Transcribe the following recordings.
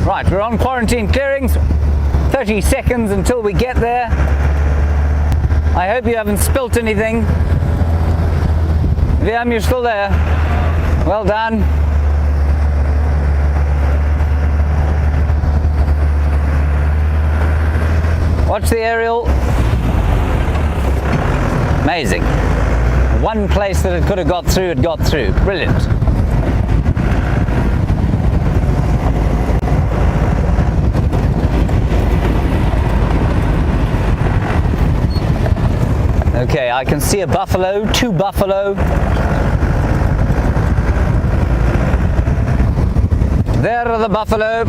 Right, we're on quarantine clearings. 30 seconds until we get there. I hope you haven't spilt anything. Liam, you're still there. Well done. Watch the aerial. Amazing. One place that it could have got through, it got through. Brilliant. Okay, I can see a buffalo, 2 buffalo. There are the buffalo.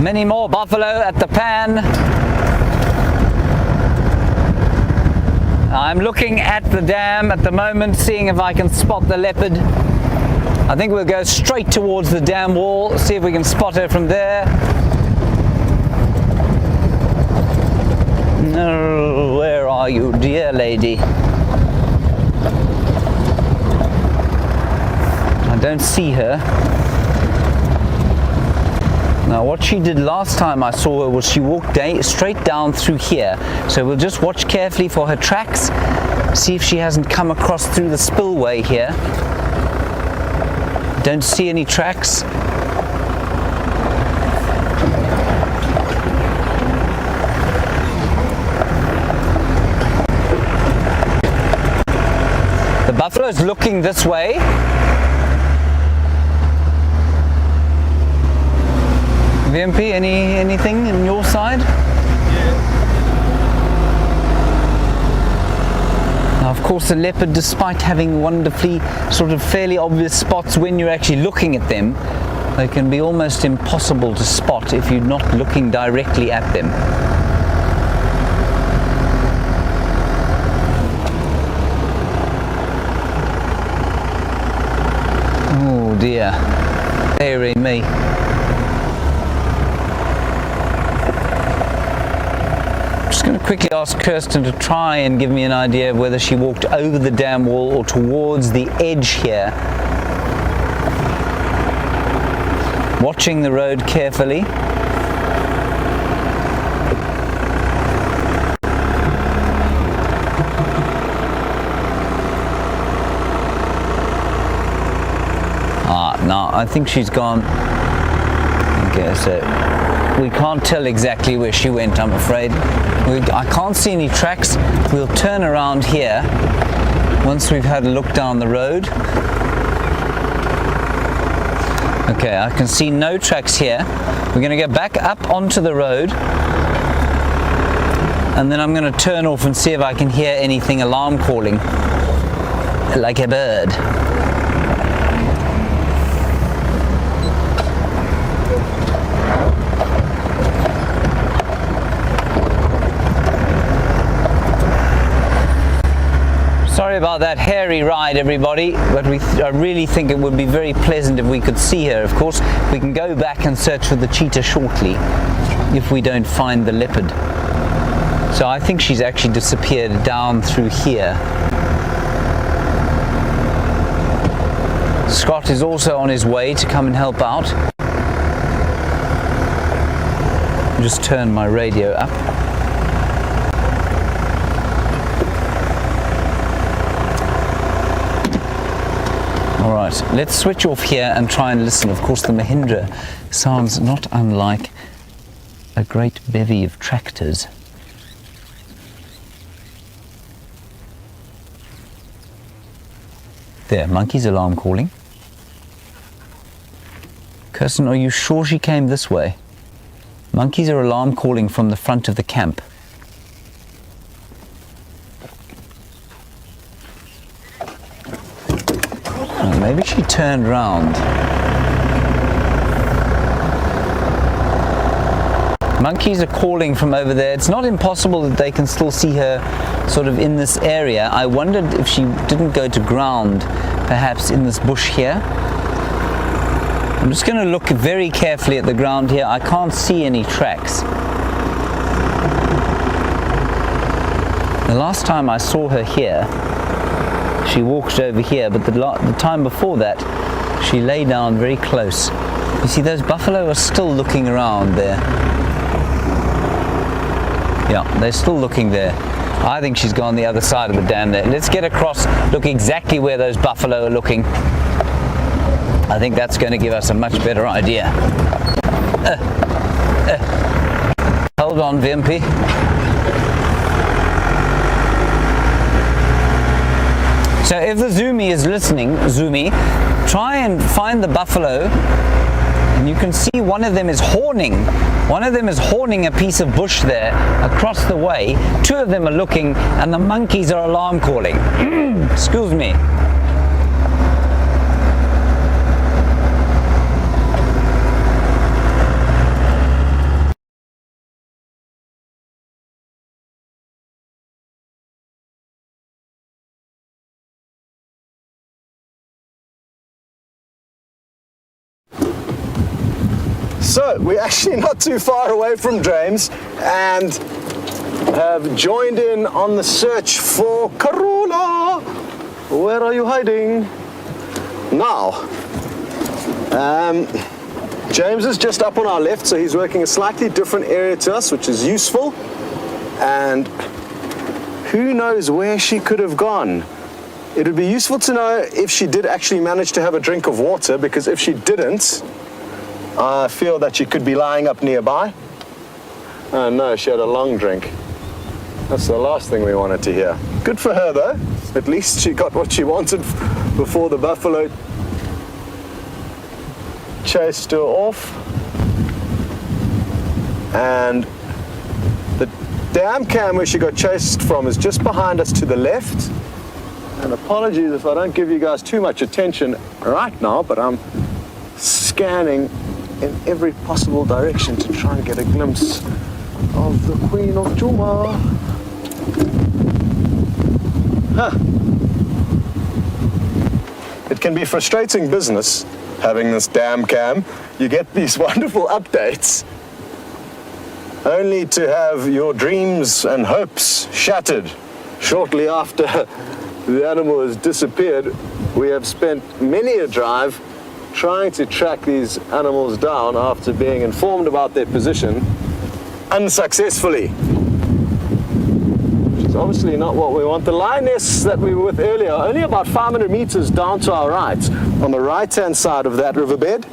Many more buffalo at the pan. I'm looking at the dam at the moment, seeing if I can spot the leopard. I think we'll go straight towards the dam wall, see if we can spot her from there. No, where are you, dear lady? I don't see her. Now what she did last time I saw her was she walked straight down through here. So we'll just watch carefully for her tracks, see if she hasn't come across through the spillway here. Don't see any tracks. The buffalo's looking this way. VMP, anything on your side? Yeah. Now, of course, the leopard, despite having wonderfully sort of fairly obvious spots when you're actually looking at them, they can be almost impossible to spot if you're not looking directly at them. Oh dear, dearie me. I'm going to quickly ask Kirsten to try and give me an idea of whether she walked over the dam wall or towards the edge here. Watching the road carefully. Now I think she's gone. Okay, so we can't tell exactly where she went, I'm afraid. I can't see any tracks. We'll turn around here once we've had a look down the road. Okay, I can see no tracks here. We're going to go back up onto the road, and then I'm going to turn off and see if I can hear anything alarm calling, like a bird. Sorry about that hairy ride, everybody, but I really think it would be very pleasant if we could see her. Of course, we can go back and search for the cheetah shortly if we don't find the leopard. So I think she's actually disappeared down through here. Scott is also on his way to come and help out. Just turn my radio up. Alright, let's switch off here and try and listen. Of course, the Mahindra sounds not unlike a great bevy of tractors. There, monkey's alarm calling. Kirsten, are you sure she came this way? Monkeys are alarm calling from the front of the camp. Maybe she turned round. Monkeys are calling from over there. It's not impossible that they can still see her sort of in this area. I wondered if she didn't go to ground, perhaps in this bush here. I'm just going to look very carefully at the ground here. I can't see any tracks. The last time I saw her here, she walked over here, but the time before that, She lay down very close. You see, those buffalo are still looking around there. Yeah, they're still looking there. I think she's gone the other side of the dam there. Let's get across, look exactly where those buffalo are looking. I think that's going to give us a much better idea. Hold on, VMP. So if the Zoomy is listening, Zoomy, try and find the buffalo, and you can see one of them is horning. One of them is horning a piece of bush there across the way. Two of them are looking, and the monkeys are alarm calling. Excuse me. So we're actually not too far away from James and have joined in on the search for Karula. Where are you hiding? Now, James is just up on our left, so he's working a slightly different area to us, which is useful. And who knows where she could have gone. It would be useful to know if she did actually manage to have a drink of water, because if she didn't, I feel that she could be lying up nearby. Oh no, she had a long drink. That's the last thing we wanted to hear. Good for her though. At least she got what she wanted before the buffalo chased her off. And the dam cam where she got chased from is just behind us to the left. And apologies if I don't give you guys too much attention right now, but I'm scanning in every possible direction to try and get a glimpse of the Queen of Juma. It can be frustrating business having this damn cam. You get these wonderful updates only to have your dreams and hopes shattered shortly after the animal has disappeared. We have spent many a drive trying to track these animals down after being informed about their position unsuccessfully. Which is obviously not what we want. The lioness that we were with earlier, only about 500 meters down to our right, on the right-hand side of that riverbed.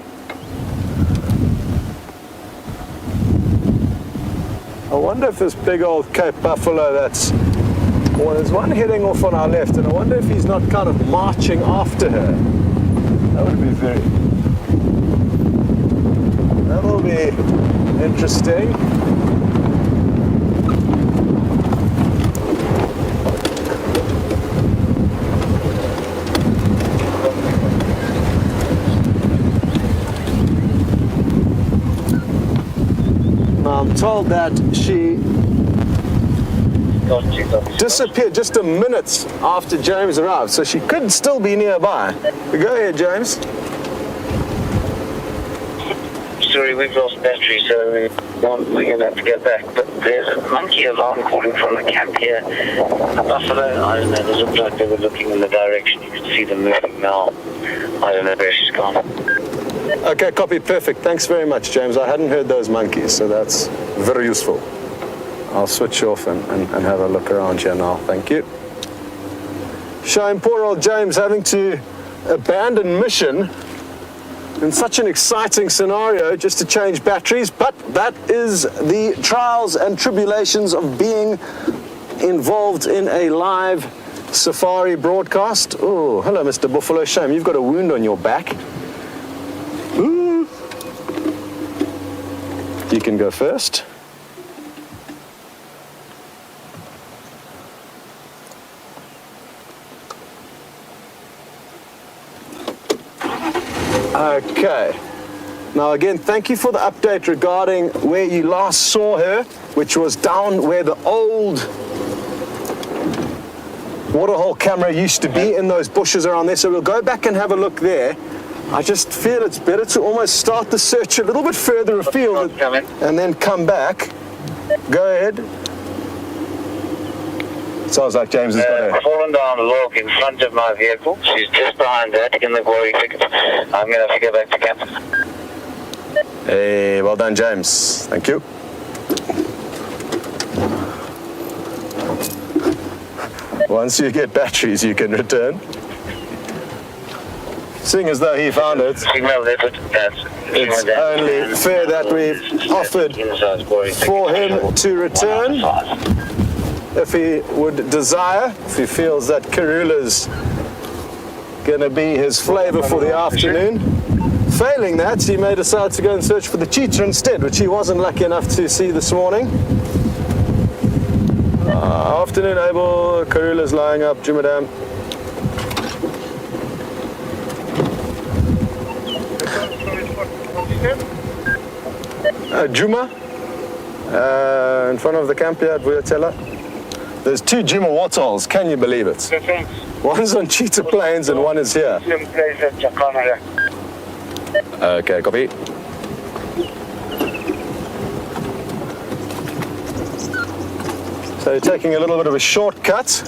I wonder if this big old Cape buffalo that's... Well, there's one heading off on our left, and I wonder if he's not kind of marching after her. That would be that'll be interesting. Now, I'm told that she disappeared just a minute after James arrived, so she could still be nearby. Go ahead, James. Sorry, we've lost battery, so we're going to have to go back. But there's a monkey alarm calling from the camp here. A buffalo, I don't know, they looked like they were looking in the direction. You can see them moving now. I don't know where she's gone. Okay, copy, perfect. Thanks very much, James. I hadn't heard those monkeys, so that's very useful. I'll switch off and have a look around here now. Thank you. Shame poor old James having to abandon mission in such an exciting scenario just to change batteries, but that is the trials and tribulations of being involved in a live safari broadcast. Oh, hello, Mr. Buffalo. Shame you've got a wound on your back. Ooh. You can go first. Okay. Now again, thank you for the update regarding where you last saw her, which was down where the old waterhole camera used to be, in those bushes around there. So we'll go back and have a look there. I just feel it's better to almost start the search a little bit further afield and then come back. Go ahead. Sounds like James has got her. Fallen down a log in front of my vehicle. She's just behind that in the quarry thicket. I'm going to have to go back to camp. Hey, well done, James. Thank you. Once you get batteries, you can return. Seeing as though he found it, it's only fair that we've offered for him to return if he would desire, if he feels that Karula's going to be his flavor for the afternoon. Failing that, he may decide to go and search for the cheetah instead, which he wasn't lucky enough to see this morning. Afternoon, Abel. Karula's lying up, Jumadam. Juma, in front of the camp here at Vuyatela. There's 2 Juma waterholes, can you believe it? One's on Cheetah Plains and one is here. Okay, copy. So you're taking a little bit of a shortcut,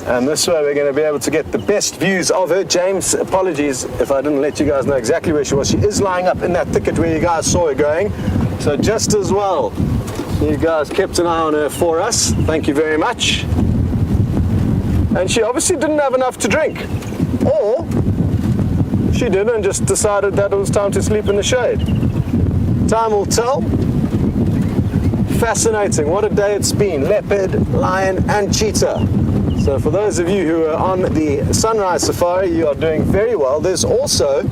and this way we're going to be able to get the best views of her. James, apologies if I didn't let you guys know exactly where she was. She is lying up in that thicket where you guys saw her going. So just as well, you guys kept an eye on her for us. Thank you very much. And she obviously didn't have enough to drink. Or she did and just decided that it was time to sleep in the shade. Time will tell. Fascinating. What a day it's been. Leopard, lion, and cheetah. So for those of you who are on the sunrise safari, you are doing very well. There's also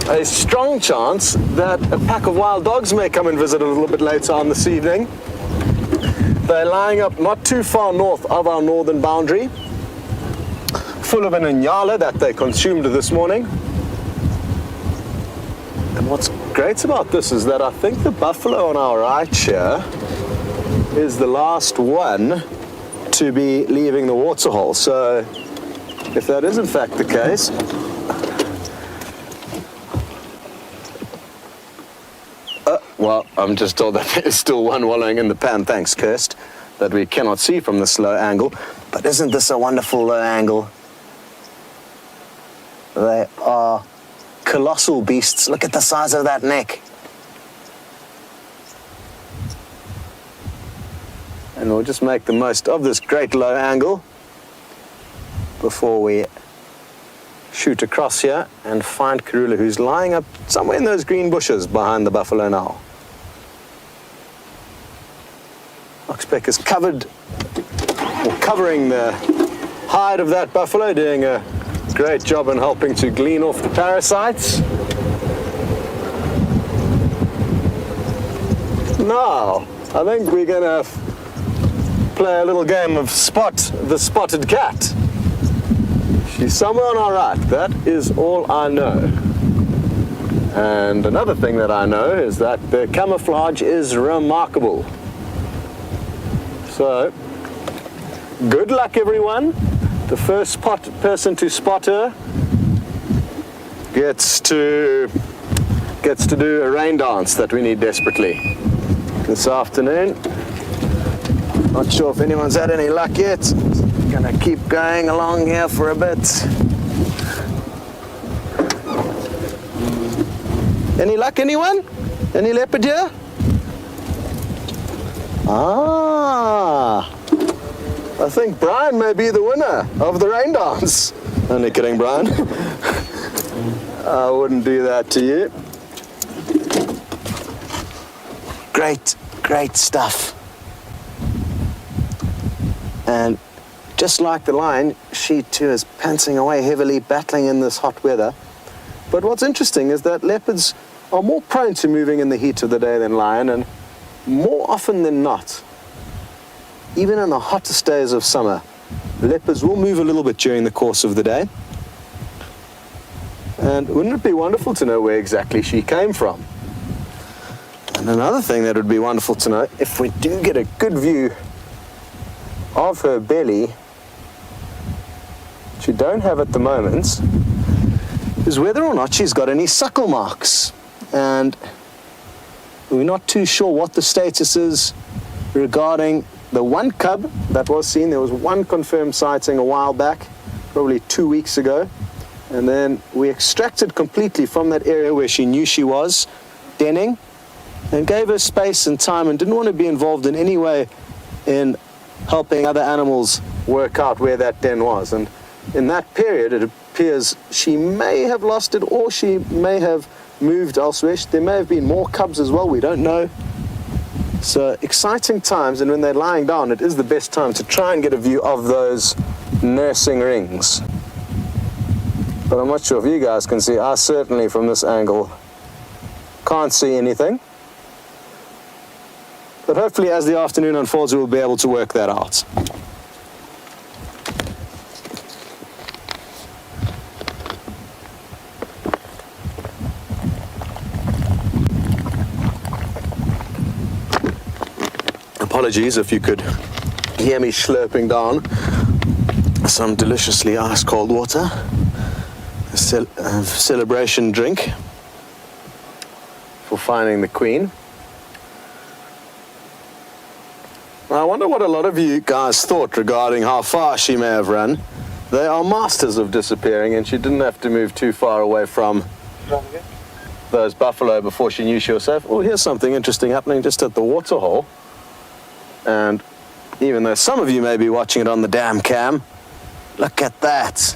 a strong chance that a pack of wild dogs may come and visit a little bit later on this evening. They're lying up not too far north of our northern boundary, full of an inyala that they consumed this morning. And what's great about this is that I think the buffalo on our right here is the last one to be leaving the waterhole. So if that is in fact the case, well, I'm just told that there's still one wallowing in the pan, thanks Kirst, that we cannot see from this low angle. But isn't this a wonderful low angle? They are colossal beasts. Look at the size of that neck. And we'll just make the most of this great low angle before we shoot across here and find Karula, who's lying up somewhere in those green bushes behind the buffalo now. Oxpeck is covered, or covering the hide of that buffalo, doing a great job in helping to glean off the parasites. Now, I think we're going to play a little game of spot the spotted cat. She's somewhere on our right. That is all I know. And another thing that I know is that the camouflage is remarkable. So, good luck everyone. The first person to spot her gets to do a rain dance that we need desperately this afternoon. Not sure if anyone's had any luck yet. Gonna keep going along here for a bit. Any luck, anyone? Any leopard here? I think Brian may be the winner of the rain dance. Only kidding, Brian. I wouldn't do that to you. Great stuff. And just like the lion, she too is panting away heavily, battling in this hot weather. But what's interesting is that leopards are more prone to moving in the heat of the day than lion, and more often than not, even in the hottest days of summer, leopards will move a little bit during the course of the day. And wouldn't it be wonderful to know where exactly she came from? And another thing that would be wonderful to know, if we do get a good view of her belly, which we don't have at the moment, is whether or not she's got any suckle marks. And we're not too sure what the status is regarding the one cub that was seen, there was one confirmed sighting a while back, probably 2 weeks ago. And then we extracted completely from that area where she knew she was denning, and gave her space and time, and didn't want to be involved in any way in helping other animals work out where that den was. And in that period, it appears she may have lost it, or she may have moved elsewhere. There may have been more cubs as well, we don't know. So exciting times, and when they're lying down, it is the best time to try and get a view of those nursing rings. But I'm not sure if you guys can see. I certainly, from this angle, can't see anything. But hopefully as the afternoon unfolds, we'll be able to work that out. Apologies if you could hear me slurping down some deliciously ice-cold water. A celebration drink for finding the queen. I wonder what a lot of you guys thought regarding how far she may have run. They are masters of disappearing, and she didn't have to move too far away from those buffalo before she knew she was safe. Oh, here's something interesting happening just at the waterhole. And even though some of you may be watching it on the dam cam, look at that.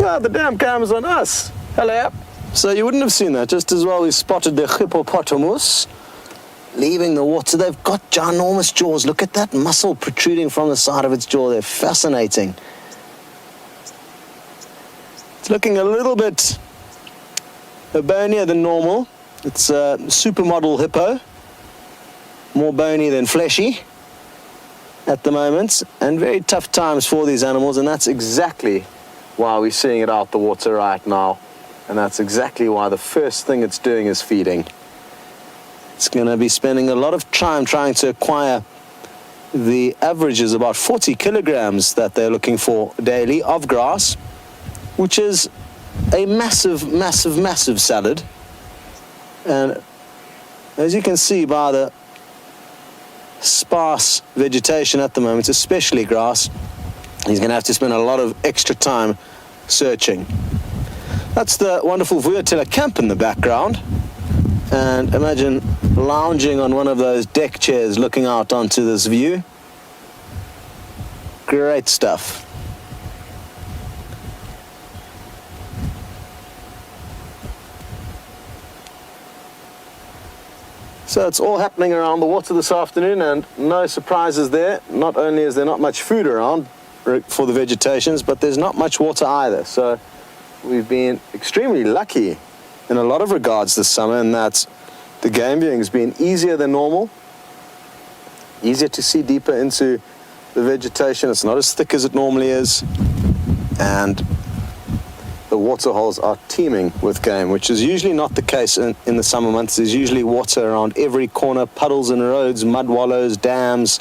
Ah, the dam cam is on us. Hello. So you wouldn't have seen that. Just as well we spotted the hippopotamus leaving the water. They've got ginormous jaws. Look at that muscle protruding from the side of its jaw. They're fascinating. It's looking a little bit bonier than normal. It's a supermodel hippo. More bony than fleshy at the moment. And very tough times for these animals. And that's exactly why we're seeing it out the water right now. And that's exactly why the first thing it's doing is feeding. It's going to be spending a lot of time trying to acquire the average is about 40 kilograms that they're looking for daily of grass, which is a massive, massive, massive salad. And as you can see by the sparse vegetation at the moment, especially grass, he's going to have to spend a lot of extra time searching. That's the wonderful Vuyatela camp in the background. And imagine lounging on one of those deck chairs looking out onto this view. Great stuff. So it's all happening around the water this afternoon, and no surprises there. Not only is there not much food around for the vegetations, but there's not much water either. So we've been extremely lucky in a lot of regards this summer, and that the game viewing has been easier than normal, easier to see deeper into the vegetation. It's not as thick as it normally is, and the water holes are teeming with game, which is usually not the case in the summer months. There's usually water around every corner, puddles in roads, mud wallows, dams.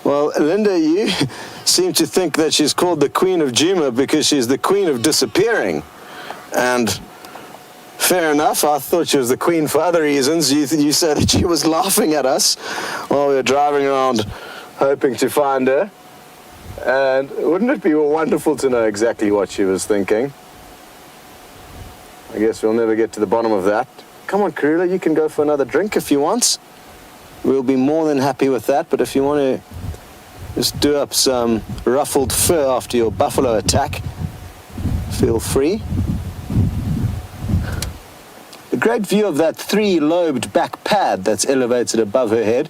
Well, Linda, you seem to think that she's called the Queen of Djuma because she's the Queen of disappearing. And fair enough, I thought she was the Queen for other reasons. You said that she was laughing at us while we were driving around hoping to find her. And wouldn't it be wonderful to know exactly what she was thinking? I guess we'll never get to the bottom of that. Come on, Karula, you can go for another drink if you want. We'll be more than happy with that, but if you want to just do up some ruffled fur after your buffalo attack, feel free. A great view of that three-lobed back pad that's elevated above her head.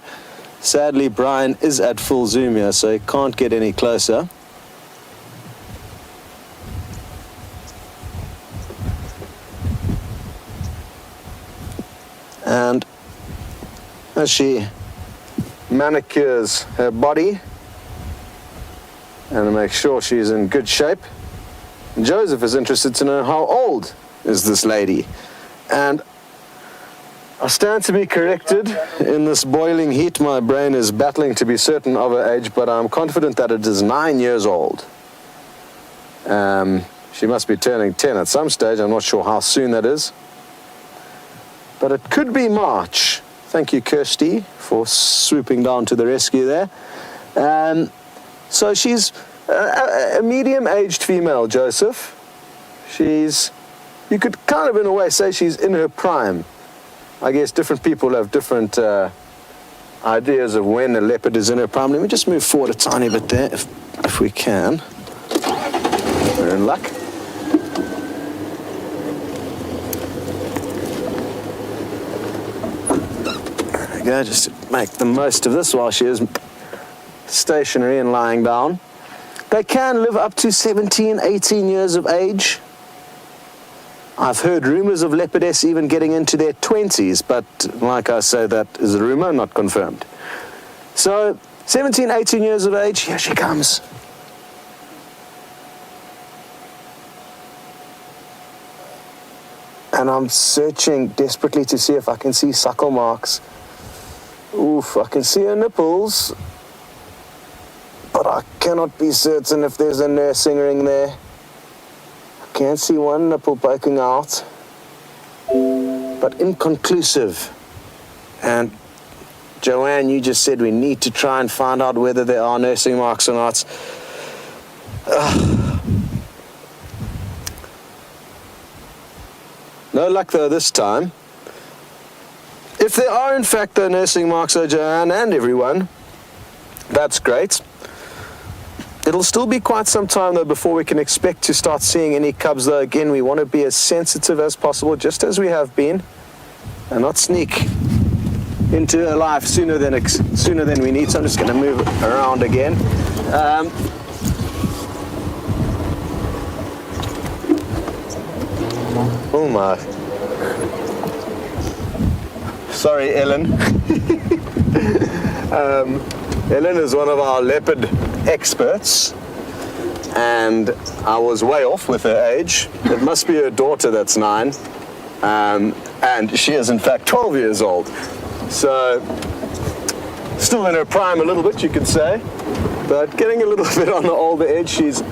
Sadly, Brian is at full zoom here, so he can't get any closer. And as she manicures her body and to make sure she's in good shape, Joseph is interested to know how old is this lady. And I stand to be corrected. In this boiling heat, my brain is battling to be certain of her age, but I'm confident that it is 9 years old. She must be turning 10 at some stage. I'm not sure how soon that is. But it could be March. Thank you, Kirsty, for swooping down to the rescue there. So she's a medium-aged female, Joseph. You could kind of in a way say she's in her prime. I guess different people have different ideas of when a leopard is in her prime. Let me just move forward a tiny bit there, if we can. We're in luck. There we go, just to make the most of this while she is stationary and lying down. They can live up to 17, 18 years of age. I've heard rumors of leopardess even getting into their 20s, but like I say, that is a rumor, not confirmed. So, 17, 18 years of age, here she comes. And I'm searching desperately to see if I can see suckle marks. Oof, I can see her nipples, but I cannot be certain if there's a nursing ring there. I can see one nipple poking out, but inconclusive. And Joanne, you just said we need to try and find out whether there are nursing marks or not. No luck though this time. If there are in fact the nursing marks, though, Joanne and everyone, that's great. It'll still be quite some time though before we can expect to start seeing any cubs though. Again, we want to be as sensitive as possible, just as we have been, and not sneak into her life sooner than we need. So I'm just going to move around again. Oh my. Sorry, Ellen. Ellen is one of our leopard experts, and I was way off with her age. It must be her daughter that's 9, and she is in fact 12 years old. So, still in her prime a little bit, you could say, but getting a little bit on the older edge. She's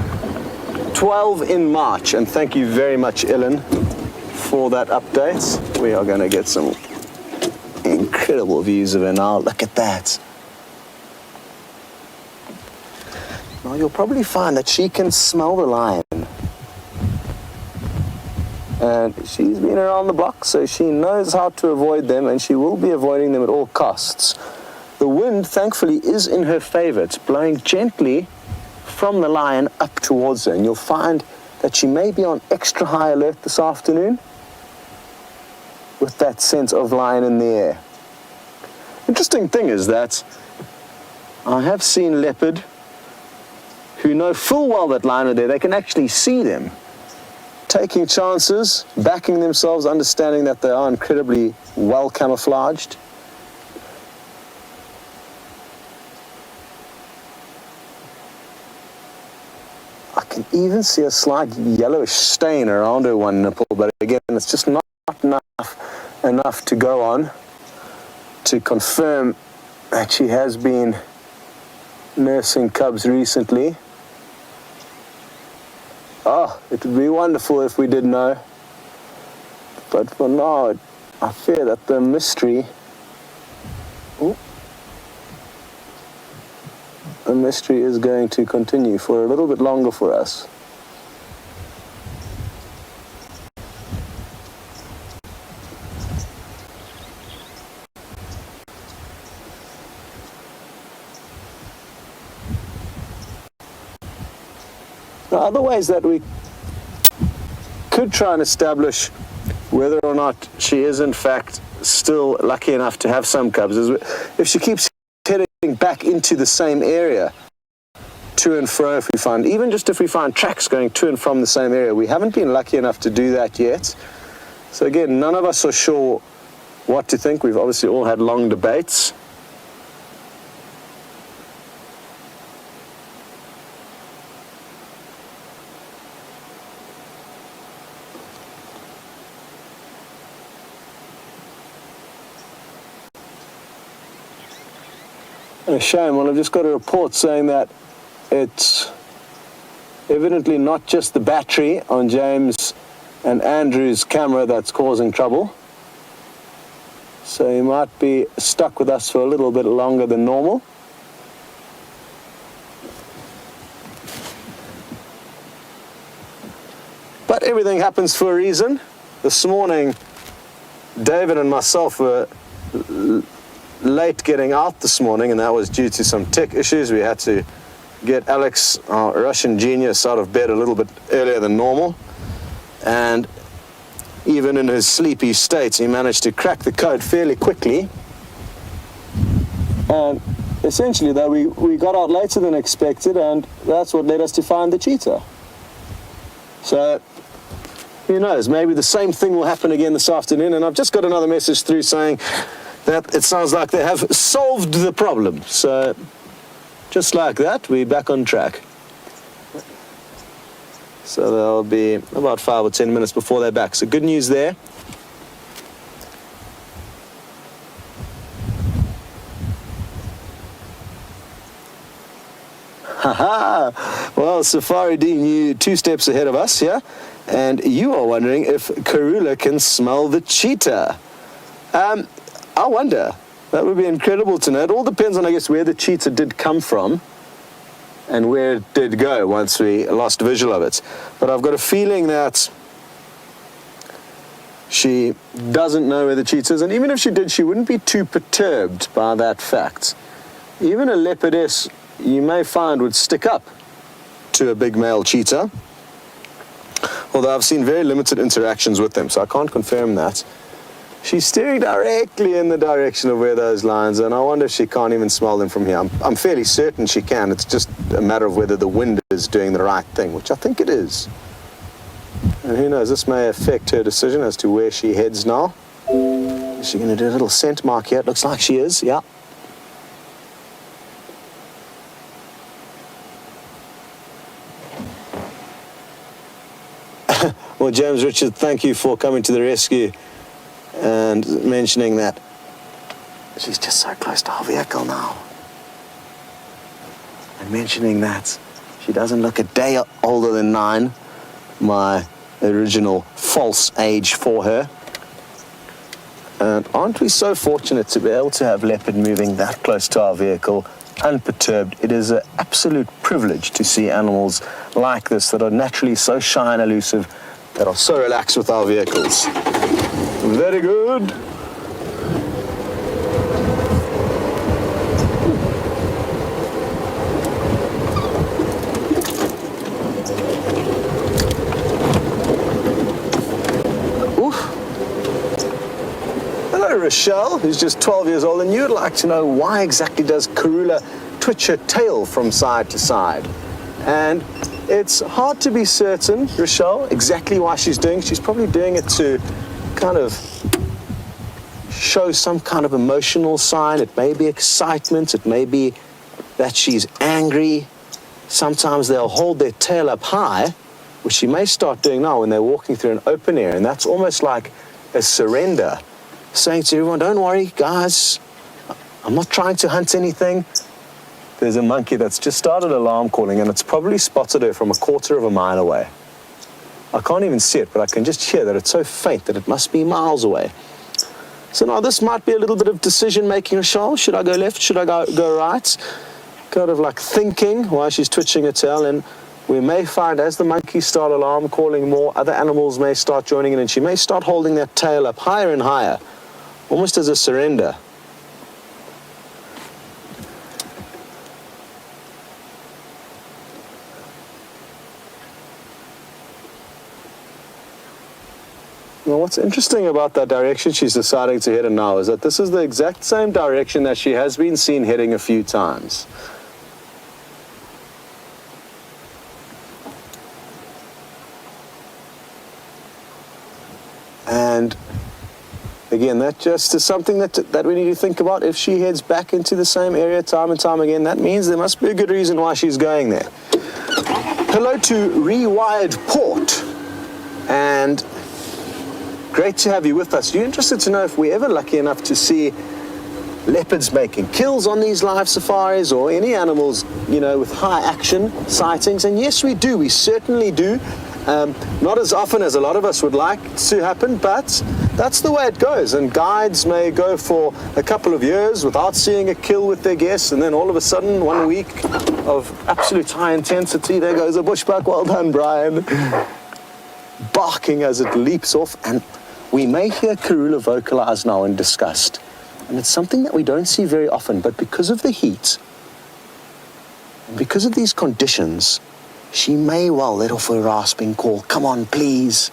12 in March, and thank you very much, Ellen, for that update. We are going to get some incredible views of her now. Look at that. Now you'll probably find that she can smell the lion. And she's been around the block, so she knows how to avoid them, and she will be avoiding them at all costs. The wind, thankfully, is in her favor. It's blowing gently from the lion up towards her, and you'll find that she may be on extra high alert this afternoon with that sense of lion in the air. Interesting thing is that I have seen leopard who know full well that lion are there. They can actually see them, taking chances, backing themselves, understanding that they are incredibly well camouflaged. I can even see a slight yellowish stain around her one nipple, but again, it's just not enough to go on to confirm that she has been nursing cubs recently. Oh, it would be wonderful if we did know. But for now, I fear that the mystery... the mystery is going to continue for a little bit longer for us. Now, other ways that we could try and establish whether or not she is in fact still lucky enough to have some cubs is if she keeps heading back into the same area, to and fro, if we find tracks going to and from the same area. We haven't been lucky enough to do that yet. So again, none of us are sure what to think. We've obviously all had long debates. A shame. Well, I've just got a report saying that it's evidently not just the battery on James and Andrew's camera that's causing trouble. So he might be stuck with us for a little bit longer than normal. But everything happens for a reason. This morning, David and myself were late getting out this morning, and that was due to some tech issues. We had to get Alex, our Russian genius, out of bed a little bit earlier than normal. And even in his sleepy state, he managed to crack the code fairly quickly. And essentially, though, we got out later than expected, and that's what led us to find the cheetah. So, who knows, maybe the same thing will happen again this afternoon. And I've just got another message through saying that it sounds like they have solved the problem. So, just like that, we're back on track. So there'll be about 5 or 10 minutes before they're back. So good news there. Haha! Well, Safari Dean, you 2 steps ahead of us here. And you are wondering if Karula can smell the cheetah. I wonder. That would be incredible to know. It all depends on, I guess, where the cheetah did come from and where it did go once we lost visual of it. But I've got a feeling that she doesn't know where the cheetah is, and even if she did, she wouldn't be too perturbed by that fact. Even a leopardess, you may find, would stick up to a big male cheetah, although I've seen very limited interactions with them, so I can't confirm that. She's steering directly in the direction of where those lions are, and I wonder if she can't even smell them from here. I'm fairly certain she can. It's just a matter of whether the wind is doing the right thing, which I think it is. And who knows, this may affect her decision as to where she heads now. Is she going to do a little scent mark here? It looks like she is, yeah. Well, James Richard, thank you for coming to the rescue and mentioning that she's just so close to our vehicle now. And mentioning that she doesn't look a day older than 9, my original false age for her. And aren't we so fortunate to be able to have leopard moving that close to our vehicle unperturbed? It is an absolute privilege to see animals like this that are naturally so shy and elusive, that are so relaxed with our vehicles. Very good. Oof. Hello, Rochelle, who's just 12 years old, and you'd like to know why exactly does Karula twitch her tail from side to side? And it's hard to be certain, Rochelle, exactly why she's doing it. She's probably doing it to kind of show some kind of emotional sign. It may be excitement, it may be that she's angry. Sometimes they'll hold their tail up high, which she may start doing now when they're walking through an open area, and that's almost like a surrender, saying to everyone, don't worry, guys, I'm not trying to hunt anything. There's a monkey that's just started alarm calling, and it's probably spotted her from a 1/4 mile away. I can't even see it, but I can just hear that it's so faint that it must be miles away. So now this might be a little bit of decision-making, Rochelle. Should I go left? Should I go right? Kind of like thinking while she's twitching her tail. And we may find as the monkeys start alarm calling more, other animals may start joining in, and she may start holding that tail up higher and higher, almost as a surrender. Well, what's interesting about that direction she's deciding to head in now is that this is the exact same direction that she has been seen heading a few times. And again, that just is something that we need to think about. If she heads back into the same area time and time again, that means there must be a good reason why she's going there. Hello to Rewired Port, and great to have you with us. You're interested to know if we're ever lucky enough to see leopards making kills on these live safaris or any animals, you know, with high action sightings. And yes, we do. We certainly do. Not as often as a lot of us would like to happen, but that's the way it goes. And guides may go for a couple of years without seeing a kill with their guests, and then all of a sudden, 1 week of absolute high intensity, there goes a bushbuck. Well done, Brian. Barking as it leaps off, and we may hear Karula vocalize now in disgust. And it's something that we don't see very often, but because of the heat, and because of these conditions, she may well let off a rasping call. Come on, please.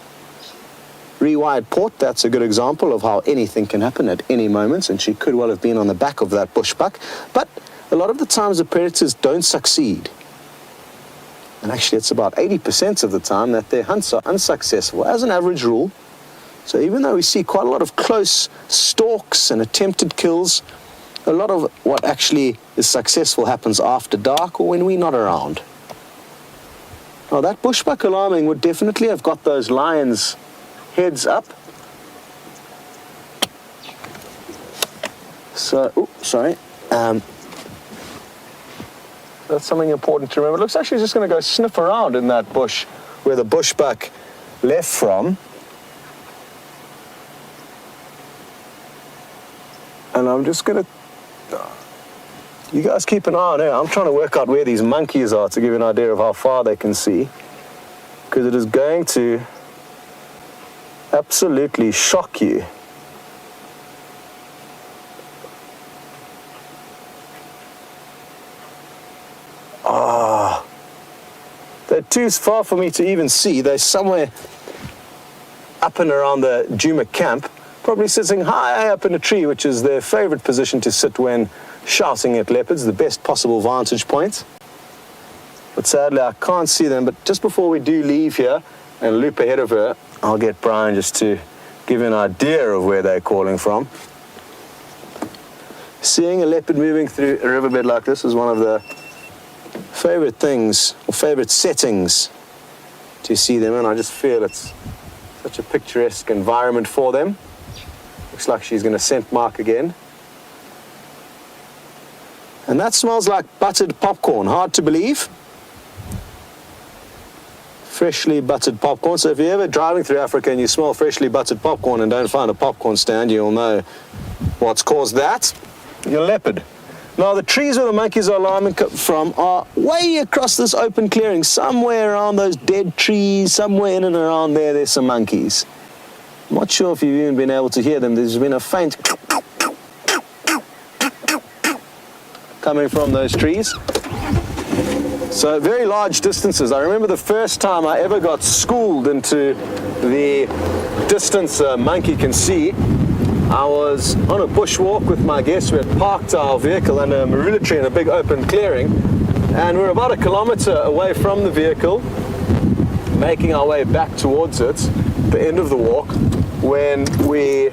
Rewired port, that's a good example of how anything can happen at any moment, and she could well have been on the back of that bushbuck. But a lot of the times the predators don't succeed. And actually it's about 80% of the time that their hunts are unsuccessful, as an average rule. So even though we see quite a lot of close stalks and attempted kills, a lot of what actually is successful happens after dark or when we're not around. Now that bushbuck alarming would definitely have got those lions' heads up. So, that's something important to remember. It looks like she's just going to go sniff around in that bush where the bushbuck left from. And I'm just going to... You guys keep an eye on her. I'm trying to work out where these monkeys are to give you an idea of how far they can see. Because it is going to absolutely shock you. They're too far for me to even see. They're somewhere up and around the Juma camp, probably sitting high up in a tree, which is their favorite position to sit when shouting at leopards, the best possible vantage point. But sadly, I can't see them. But just before we do leave here and loop ahead of her, I'll get Brian just to give you an idea of where they're calling from. Seeing a leopard moving through a riverbed like this is one of the favorite things or favorite settings to see them in. I just feel it's such a picturesque environment for them. Looks like she's going to scent mark again. And that smells like buttered popcorn. Hard to believe. Freshly buttered popcorn. So if you're ever driving through Africa and you smell freshly buttered popcorn and don't find a popcorn stand, you'll know what's caused that. Your leopard. Now the trees where the monkeys are alarming from are way across this open clearing. Somewhere around those dead trees, somewhere in and around there, there's some monkeys. I'm not sure if you've even been able to hear them. There's been a faint coming from those trees. So very large distances. I remember the first time I ever got schooled into the distance a monkey can see. I was on a bushwalk with my guests. We had parked our vehicle under a marula tree in a big open clearing, and we're about 1 kilometer away from the vehicle, making our way back towards it, the end of the walk, when we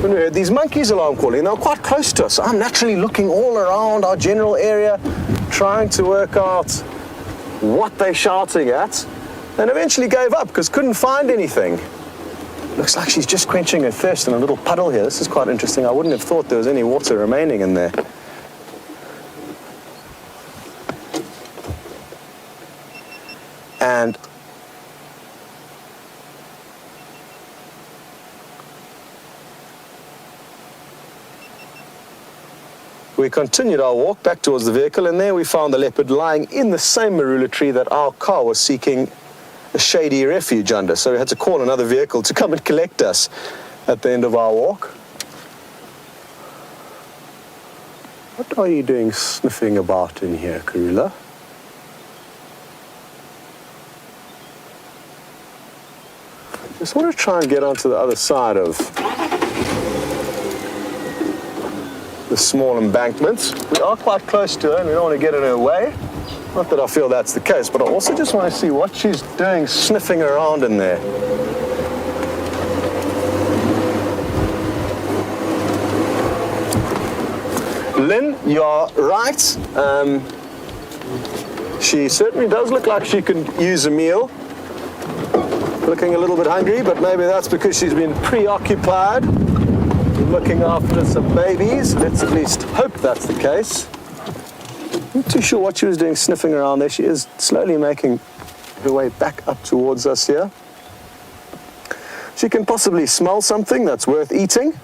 heard these monkeys alarm calling. They were quite close to us. So I'm naturally looking all around our general area, trying to work out what they're shouting at, and eventually gave up because couldn't find anything. Looks like she's just quenching her thirst in a little puddle here. This is quite interesting. I wouldn't have thought there was any water remaining in there. And we continued our walk back towards the vehicle, and there we found the leopard lying in the same marula tree that our car was seeking a shady refuge under. So we had to call another vehicle to come and collect us at the end of our walk. What are you doing sniffing about in here, Karula? Just want to try and get onto the other side of the small embankment. We are quite close to her and we don't want to get in her way. Not that I feel that's the case, but I also just want to see what she's doing sniffing around in there. Lynn, you're right. She certainly does look like she could use a meal. looking a little bit hungry, but maybe that's because she's been preoccupied looking after some babies. Let's at least hope that's the case. I'm not too sure what she was doing sniffing around there. She is slowly making her way back up towards us here. She can possibly smell something that's worth eating.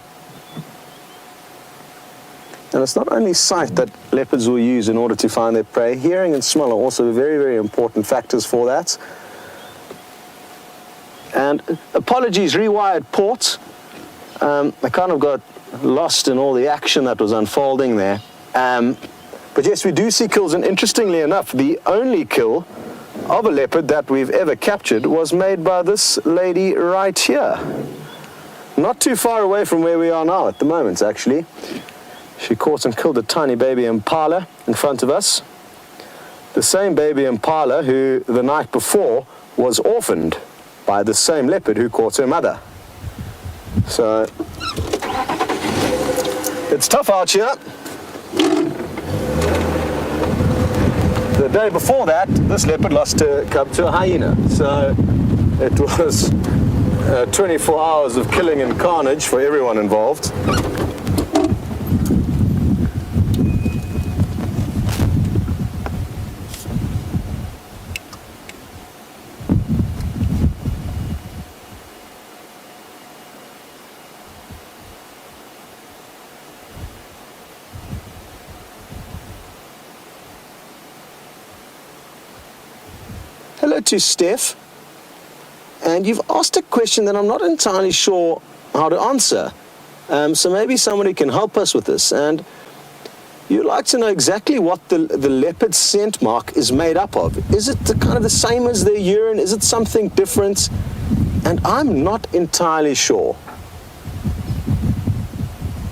And it's not only sight that leopards will use in order to find their prey. Hearing and smell are also very, very important factors for that. And apologies, rewired port. I kind of got lost in all the action that was unfolding there. But yes, we do see kills, and interestingly enough, the only kill of a leopard that we've ever captured was made by this lady right here. Not too far away from where we are now at the moment, actually. She caught and killed a tiny baby impala in front of us. The same baby impala who the night before was orphaned by the same leopard who caught her mother. So it's tough out here. The day before that, this leopard lost her cub to a hyena. So it was 24 hours of killing and carnage for everyone involved. Hello to Steph, and you've asked a question that I'm not entirely sure how to answer, so maybe somebody can help us with this. And you'd like to know exactly what the leopard scent mark is made up of. Is it kind of the same as their urine? Is it something different? And I'm not entirely sure.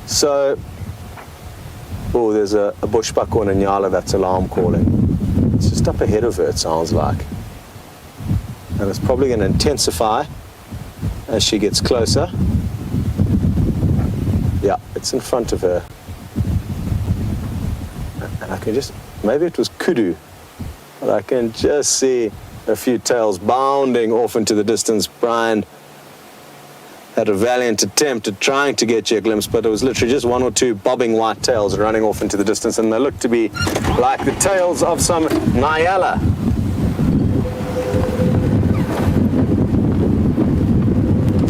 So, oh, there's a bushbuck or a nyala that's alarm calling. It's just up ahead of her, it sounds like. And it's probably going to intensify as she gets closer. Yeah, it's in front of her. And I can just, maybe it was kudu, but I can just see a few tails bounding off into the distance. Brian had a valiant attempt at trying to get you a glimpse, but it was literally just one or two bobbing white tails running off into the distance, and they look to be like the tails of some nyala.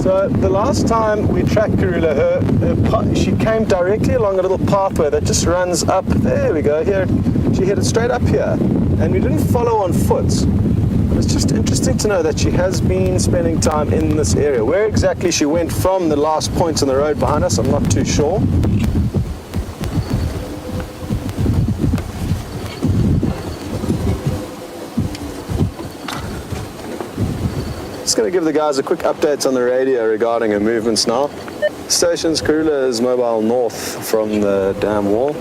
So the last time we tracked Karula, she came directly along a little pathway that just runs up. There we go. Here, she headed straight up here, and we didn't follow on foot. But it's just interesting to know that she has been spending time in this area. Where exactly she went from the last point in the road behind us, I'm not too sure. Just going to give the guys a quick update on the radio regarding her movements now. Stations, Karula is mobile north from the dam wall.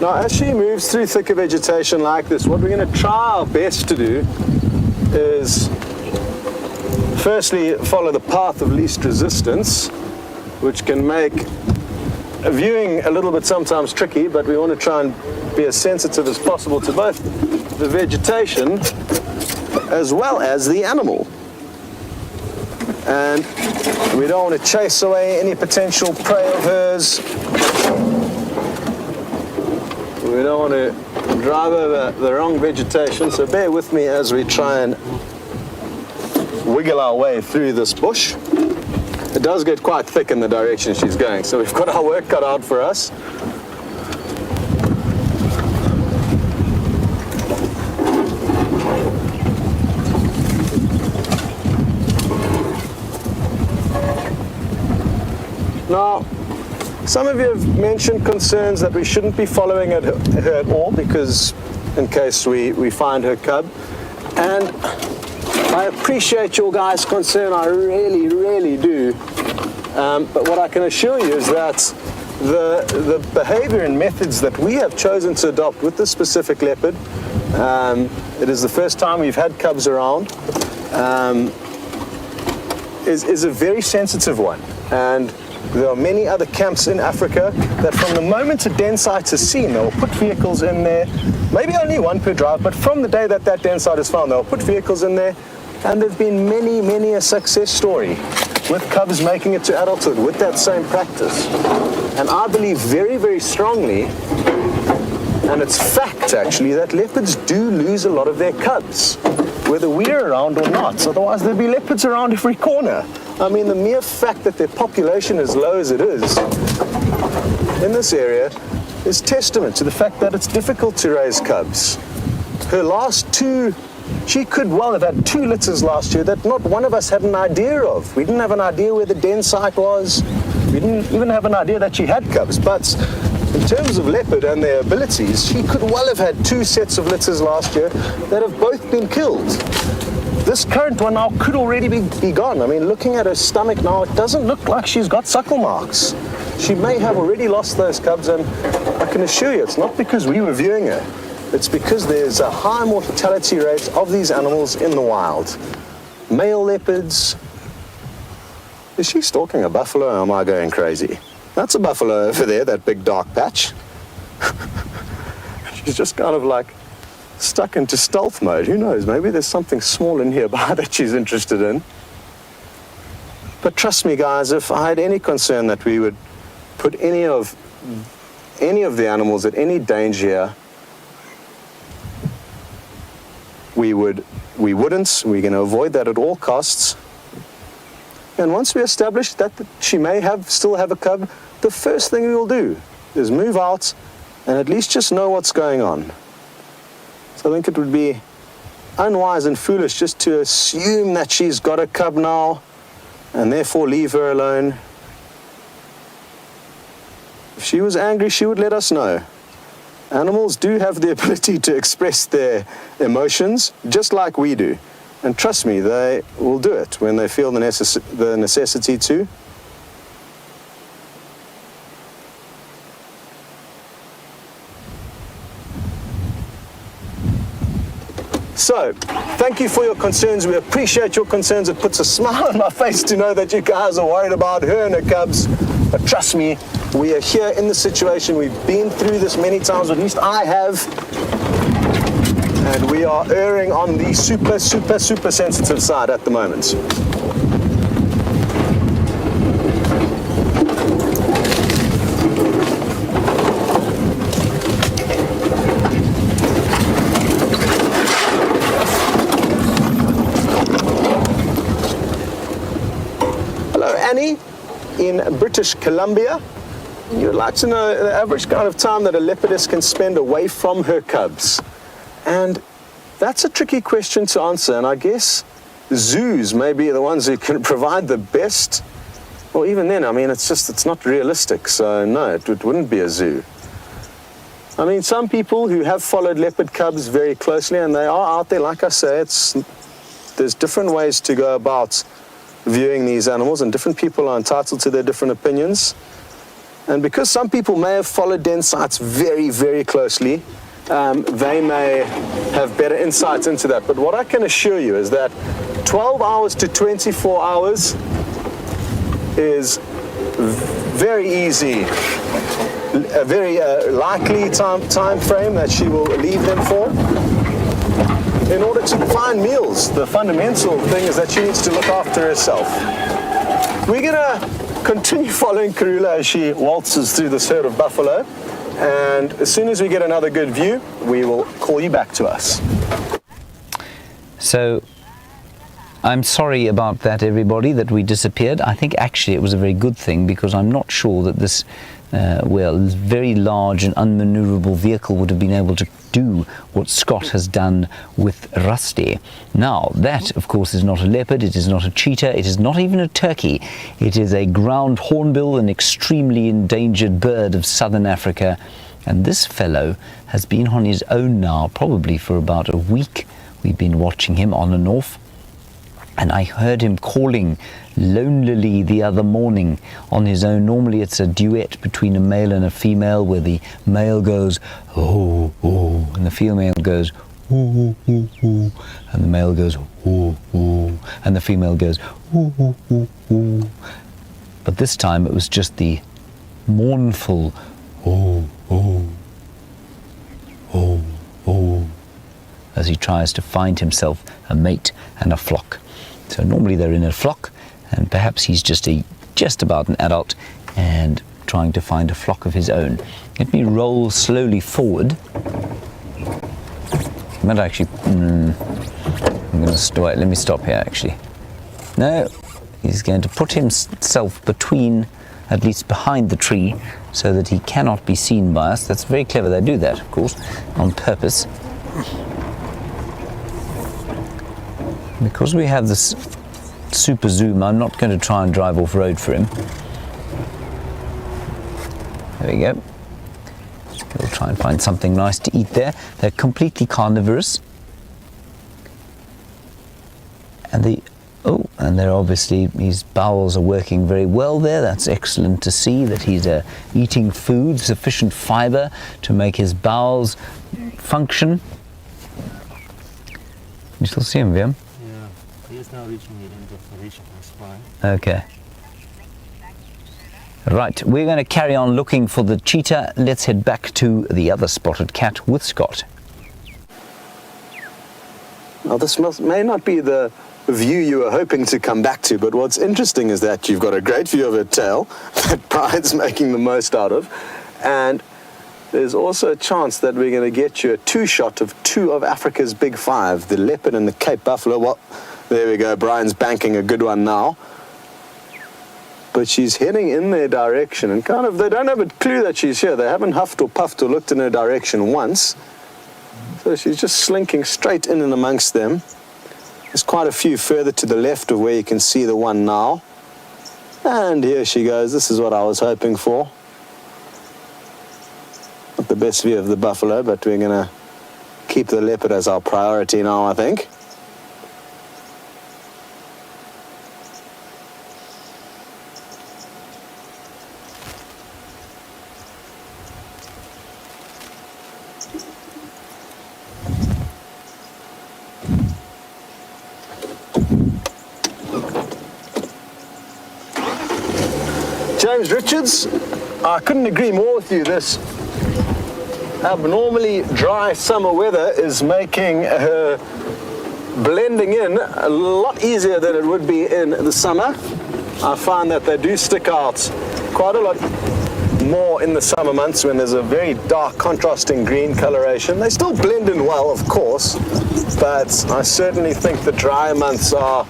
Now, as she moves through thicker vegetation like this, what we're going to try our best to do is firstly follow the path of least resistance, which can make viewing a little bit sometimes tricky, but we want to try and be as sensitive as possible to both the vegetation as well as the animal. And we don't want to chase away any potential prey of hers. We don't want to drive over the wrong vegetation, so bear with me as we try and wiggle our way through this bush. It does get quite thick in the direction she's going, so we've got our work cut out for us. Now, some of you have mentioned concerns that we shouldn't be following her at all, because in case we find her cub. And I appreciate your guys' concern, I really, really do. But what I can assure you is that the behavior and methods that we have chosen to adopt with this specific leopard It is the first time we've had cubs around. Is a very sensitive one, and there are many other camps in Africa that from the moment a den site is seen, they'll put vehicles in there, maybe only one per drive, but from the day that that den site is found, they'll put vehicles in there, and there've been many a success story with cubs making it to adulthood with that same practice. And I believe very strongly, and it's fact actually, that leopards do lose a lot of their cubs, whether we're around or not. Otherwise there'd be leopards around every corner. I mean, the mere fact that their population is low as it is in this area is testament to the fact that it's difficult to raise cubs. Her last two, she could well have had 2 litters last year that not one of us had an idea of. We didn't have an idea where the den site was. We didn't even have an idea that she had cubs. But in terms of leopard and their abilities, she could well have had 2 sets of litters last year that have both been killed. This current one now could already be gone. I mean, looking at her stomach now, it doesn't look like she's got suckle marks. She may have already lost those cubs, and I can assure you it's not because we were viewing her. It's because there's a high mortality rate of these animals in the wild. Male leopards. Is she stalking a buffalo, or am I going crazy? That's a buffalo over there, that big dark patch. She's just kind of like stuck into stealth mode. Who knows? Maybe there's something small in here that she's interested in. But trust me, guys, if I had any concern that we would put any of the animals at any danger here, we wouldn't. We're going to avoid that at all costs. And once we establish that she may still have a cub, the first thing we will do is move out and at least just know what's going on. So I think it would be unwise and foolish just to assume that she's got a cub now and therefore leave her alone. If she was angry, she would let us know. Animals do have the ability to express their emotions just like we do. And trust me, they will do it when they feel the necessity to. So, thank you for your concerns. We appreciate your concerns. It puts a smile on my face to know that you guys are worried about her and her cubs. But trust me, we are here in the situation. We've been through this many times, at least I have. And we are erring on the super sensitive side at the moment. Hello, Annie, in British Columbia. You'd like to know the average kind of time that a leopardess can spend away from her cubs. And that's a tricky question to answer, and I guess zoos may be the ones who can provide the best. Well, even then, I mean, it's not realistic, so no, it wouldn't be a zoo. I mean, some people who have followed leopard cubs very closely, and they are out there, like I say, there's different ways to go about viewing these animals, and different people are entitled to their different opinions. And because some people may have followed den sites very closely, they may have better insights into that. But what I can assure you is that 12 hours to 24 hours is very easy, a very likely time frame that she will leave them for in order to find meals. The fundamental thing is that she needs to look after herself. We're going to continue following Karula as she waltzes through this herd of buffalo. And as soon as we get another good view, we will call you back to us. So, I'm sorry about that, everybody, that we disappeared. I think actually it was a very good thing, because I'm not sure that this this very large and unmaneuverable vehicle would have been able to do what Scott has done with Rusty. Now, that, of course, is not a leopard, it is not a cheetah, it is not even a turkey. It is a ground hornbill, an extremely endangered bird of southern Africa. And this fellow has been on his own now, probably for about a week. We've been watching him on and off. And I heard him calling lonelily the other morning on his own. Normally it's a duet between a male and a female, where the male goes, oh, oh, and the female goes, ooh, ooh, ooh, and the male goes, ooh, ooh, and the female goes, ooh, ooh, ooh, ooh. But this time it was just the mournful, ooh, ooh, ooh, ooh, as he tries to find himself a mate and a flock. So normally they're in a flock, and perhaps he's just about an adult and trying to find a flock of his own. Let me roll slowly forward. I'm going to actually, I'm going to stop. Let me stop here actually. No, he's going to put himself between, at least behind the tree, so that he cannot be seen by us. That's very clever. They do that, of course, on purpose. Because we have this super zoom, I'm not going to try and drive off road for him. There we go. We'll try and find something nice to eat there. They're completely carnivorous. And they're obviously, his bowels are working very well there. That's excellent to see that he's eating food, sufficient fiber to make his bowels function. You still see him, Viam? Yeah, he is now reaching the end of the reach of my spine. Okay. Right, we're going to carry on looking for the cheetah. Let's head back to the other spotted cat with Scott. Now this may not be the view you were hoping to come back to, but what's interesting is that you've got a great view of her tail that Brian's making the most out of, and there's also a chance that we're going to get you a two-shot of two of Africa's big five, the leopard and the Cape buffalo. Well, there we go, Brian's banking a good one now. But she's heading in their direction, and kind of, they don't have a clue that she's here. They haven't huffed or puffed or looked in her direction once. So she's just slinking straight in and amongst them. There's quite a few further to the left of where you can see the one now. And here she goes. This is what I was hoping for. Not the best view of the buffalo, but we're going to keep the leopard as our priority now, I think. James Richards, I couldn't agree more with you. This abnormally dry summer weather is making her blending in a lot easier than it would be in the summer. I find that they do stick out quite a lot more in the summer months when there's a very dark contrasting green coloration. They still blend in well, of course, but I certainly think the dry months are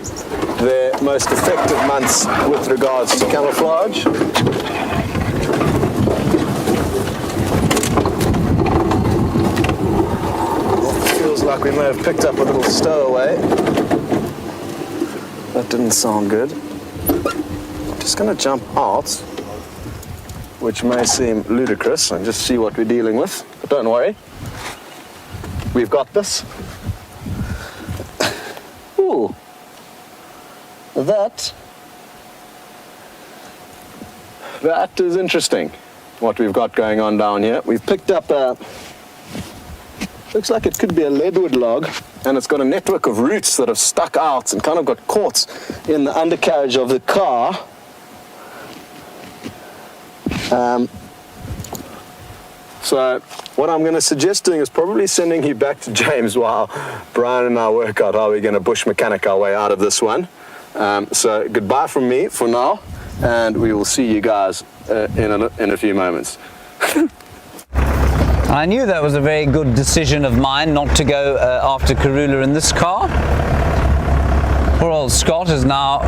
their most effective months with regards to camouflage. Feels like we may have picked up a little stowaway. That didn't sound good. Just going to jump out, which may seem ludicrous, and just see what we're dealing with. But don't worry, we've got this. Ooh. That is interesting, what we've got going on down here. We've picked up a, looks like it could be a leadwood log, and it's got a network of roots that have stuck out and kind of got caught in the undercarriage of the car. So what I'm going to suggest doing is probably sending you back to James while Brian and I work out how we're going to bush mechanic our way out of this one. So goodbye from me for now, and we will see you guys in a few moments. I knew that was a very good decision of mine not to go after Karula in this car. Poor old Scott has now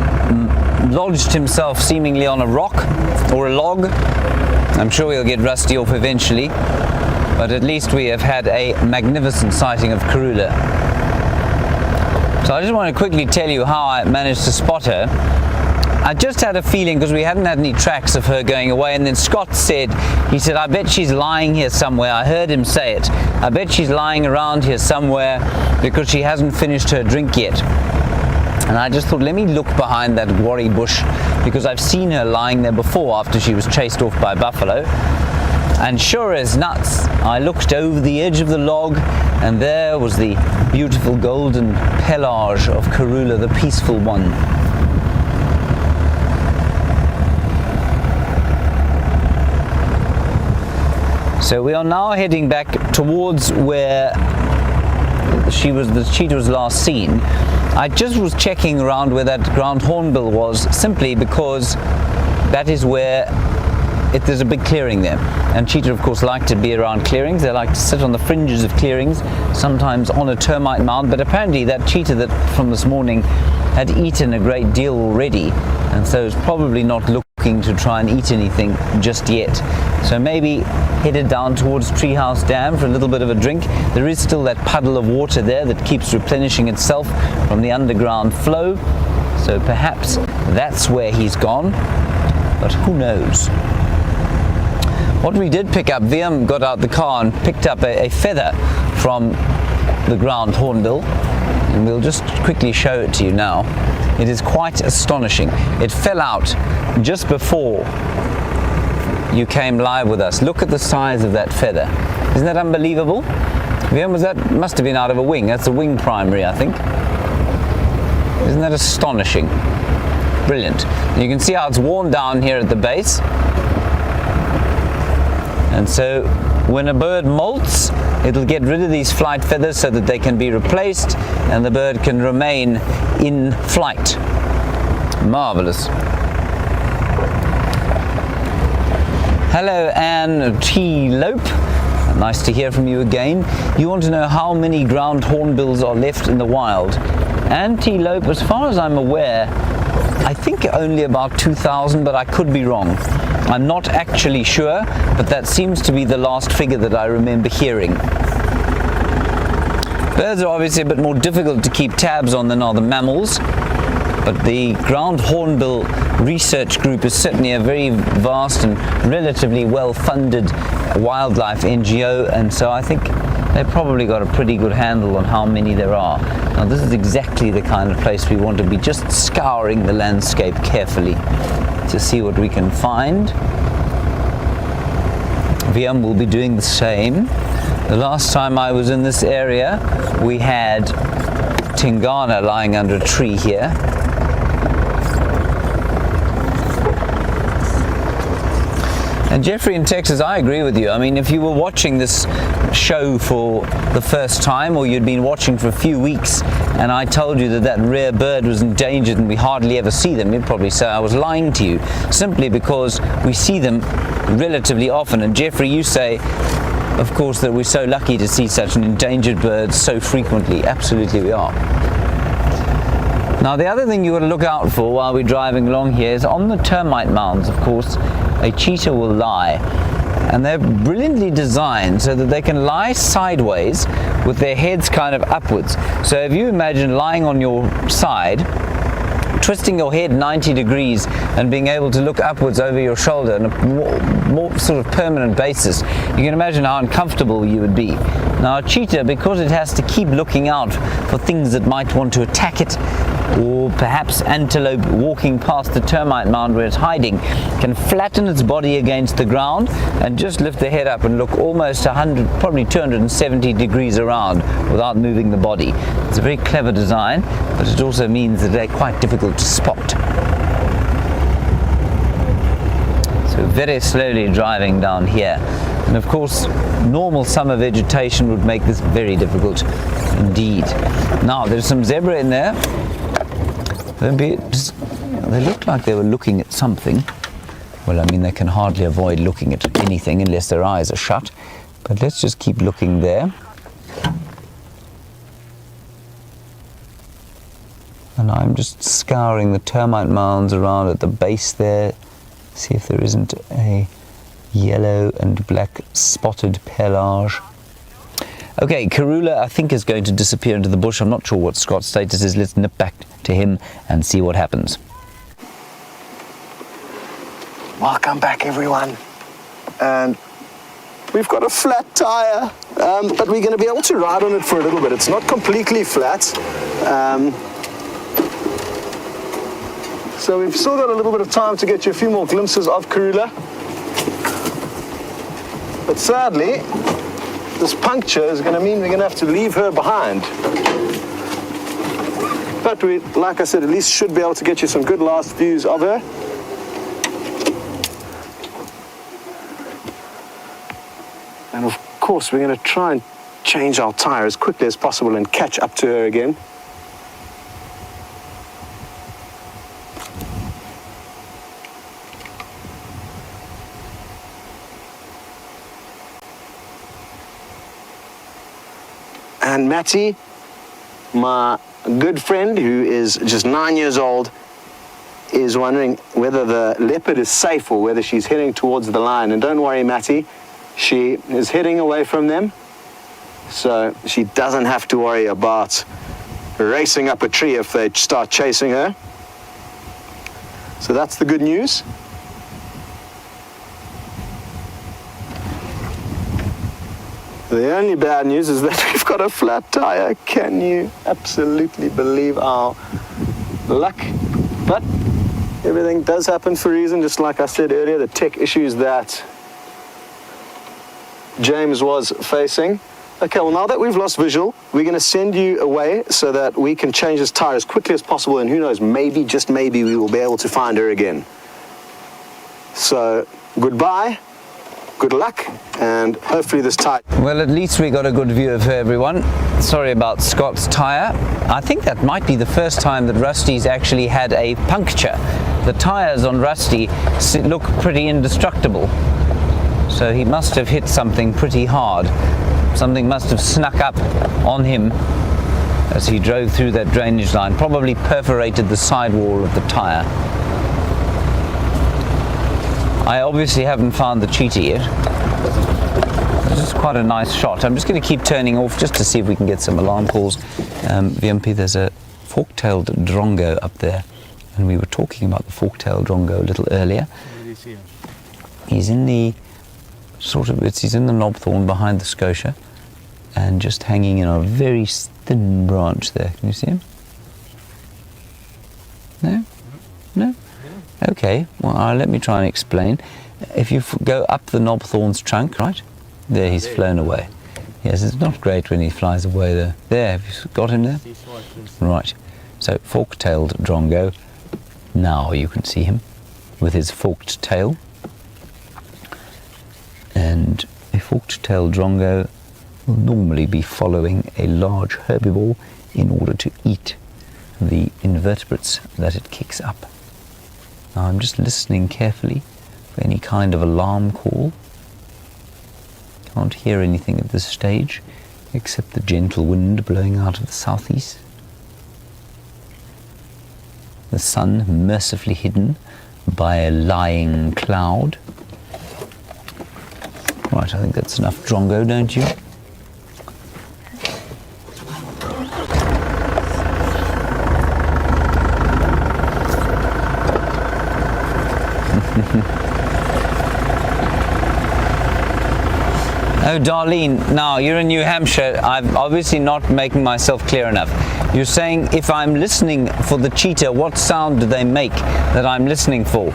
lodged himself seemingly on a rock or a log. I'm sure he'll get rusty off eventually, but at least we have had a magnificent sighting of Karula. So I just want to quickly tell you how I managed to spot her. I just had a feeling, because we hadn't had any tracks of her going away, and then Scott said, he said, I bet she's lying here somewhere. I heard him say it. I bet she's lying around here somewhere because she hasn't finished her drink yet. And I just thought, let me look behind that worry bush, because I've seen her lying there before after she was chased off by buffalo. And sure as nuts, I looked over the edge of the log And there was the beautiful golden pelage of Karula, the peaceful one. So we are now heading back towards where the cheetah was last seen. I just was checking around where that ground hornbill was, simply because that is where there's a big clearing there. And cheetah, of course, like to be around clearings. They like to sit on the fringes of clearings, sometimes on a termite mound. But apparently that cheetah that from this morning had eaten a great deal already, and so is probably not looking to try and eat anything just yet. So maybe headed down towards Treehouse Dam for a little bit of a drink. There is still that puddle of water there that keeps replenishing itself from the underground flow. So perhaps that's where he's gone, but who knows? What we did pick up, Liam got out the car and picked up a feather from the ground hornbill, and we'll just quickly show it to you now. It is quite astonishing. It fell out just before you came live with us. Look at the size of that feather. Isn't that unbelievable? Liam, must have been out of a wing. That's a wing primary, I think. Isn't that astonishing? Brilliant. You can see how it's worn down here at the base. And so when a bird molts, it'll get rid of these flight feathers so that they can be replaced and the bird can remain in flight. Marvelous. Hello, Anne T. Lope. Nice to hear from you again. You want to know how many ground hornbills are left in the wild. Anne T. Lope, as far as I'm aware, I think only about 2,000, but I could be wrong. I'm not actually sure, but that seems to be the last figure that I remember hearing. Birds are obviously a bit more difficult to keep tabs on than are the mammals, but the ground hornbill research group is certainly a very vast and relatively well-funded wildlife NGO, and so I think they've probably got a pretty good handle on how many there are. Now this is exactly the kind of place we want to be, just scouring the landscape carefully to see what we can find. VM will be doing the same. The last time I was in this area, we had Tingana lying under a tree here. And Jeffrey in Texas, I agree with you. I mean, if you were watching this show for the first time, or you'd been watching for a few weeks, and I told you that rare bird was endangered and we hardly ever see them, you'd probably say I was lying to you, simply because we see them relatively often. And Jeffrey, you say, of course, that we're so lucky to see such an endangered bird so frequently. Absolutely we are. Now, the other thing you've got to look out for while we're driving along here is on the termite mounds, of course, a cheetah will lie. And they're brilliantly designed so that they can lie sideways with their heads kind of upwards. So if you imagine lying on your side, twisting your head 90 degrees and being able to look upwards over your shoulder on a more sort of permanent basis, you can imagine how uncomfortable you would be. Now a cheetah, because it has to keep looking out for things that might want to attack it, or perhaps antelope walking past the termite mound where it's hiding, can flatten its body against the ground and just lift the head up and look almost 100, probably 270 degrees around without moving the body. It's a very clever design, but it also means that they're quite difficult to spot. So very slowly driving down here. And of course, normal summer vegetation would make this very difficult indeed. Now, there's some zebra in there. They looked like they were looking at something. Well, I mean, they can hardly avoid looking at anything unless their eyes are shut. But let's just keep looking there. And I'm just scouring the termite mounds around at the base there. See if there isn't a yellow and black spotted pelage. Okay, Karula, I think, is going to disappear into the bush. I'm not sure what Scott's status is. Let's nip back to him and see what happens. Welcome back, everyone. And we've got a flat tire, but we're going to be able to ride on it for a little bit. It's not completely flat. So we've still got a little bit of time to get you a few more glimpses of Karula. But sadly, this puncture is going to mean we're going to have to leave her behind. But we, like I said, at least should be able to get you some good last views of her. And of course, we're going to try and change our tire as quickly as possible and catch up to her again. And Matty, my good friend who is just 9 years old, is wondering whether the leopard is safe or whether she's heading towards the lion. And don't worry, Matty, she is heading away from them, so she doesn't have to worry about racing up a tree if they start chasing her. So that's the good news. The only bad news is that we've got a flat tire. Can you absolutely believe our luck? But everything does happen for a reason. Just like I said earlier, the tech issues that James was facing. Okay, well, now that we've lost visual, we're going to send you away so that we can change this tire as quickly as possible, and who knows, maybe, just maybe, we will be able to find her again. So, goodbye, good luck, and hopefully this tire... Well, at least we got a good view of her, everyone. Sorry about Scott's tyre. I think that might be the first time that Rusty's actually had a puncture. The tyres on Rusty look pretty indestructible. So he must have hit something pretty hard. Something must have snuck up on him as he drove through that drainage line, probably perforated the sidewall of the tyre. I obviously haven't found the cheetah yet. This is quite a nice shot. I'm just going to keep turning off just to see if we can get some alarm calls. VMP, there's a fork-tailed drongo up there, and we were talking about the fork-tailed drongo a little earlier. He's in the he's in the knobthorn behind the scotia and just hanging in a very thin branch there. Can you see him? No? No? Okay, well, let me try and explain. If you go up the knobthorn's trunk, right, there he's flown away. Yes, it's not great when he flies away there. There, have you got him there? Right, so fork-tailed drongo. Now you can see him with his forked tail. And a forked-tailed drongo will normally be following a large herbivore in order to eat the invertebrates that it kicks up. Now I'm just listening carefully for any kind of alarm call. Can't hear anything at this stage except the gentle wind blowing out of the southeast. The sun mercifully hidden by a lying cloud. Right, I think that's enough drongo, don't you? Oh, Darlene, now you're in New Hampshire. I'm obviously not making myself clear enough. You're saying if I'm listening for the cheetah, what sound do they make that I'm listening for?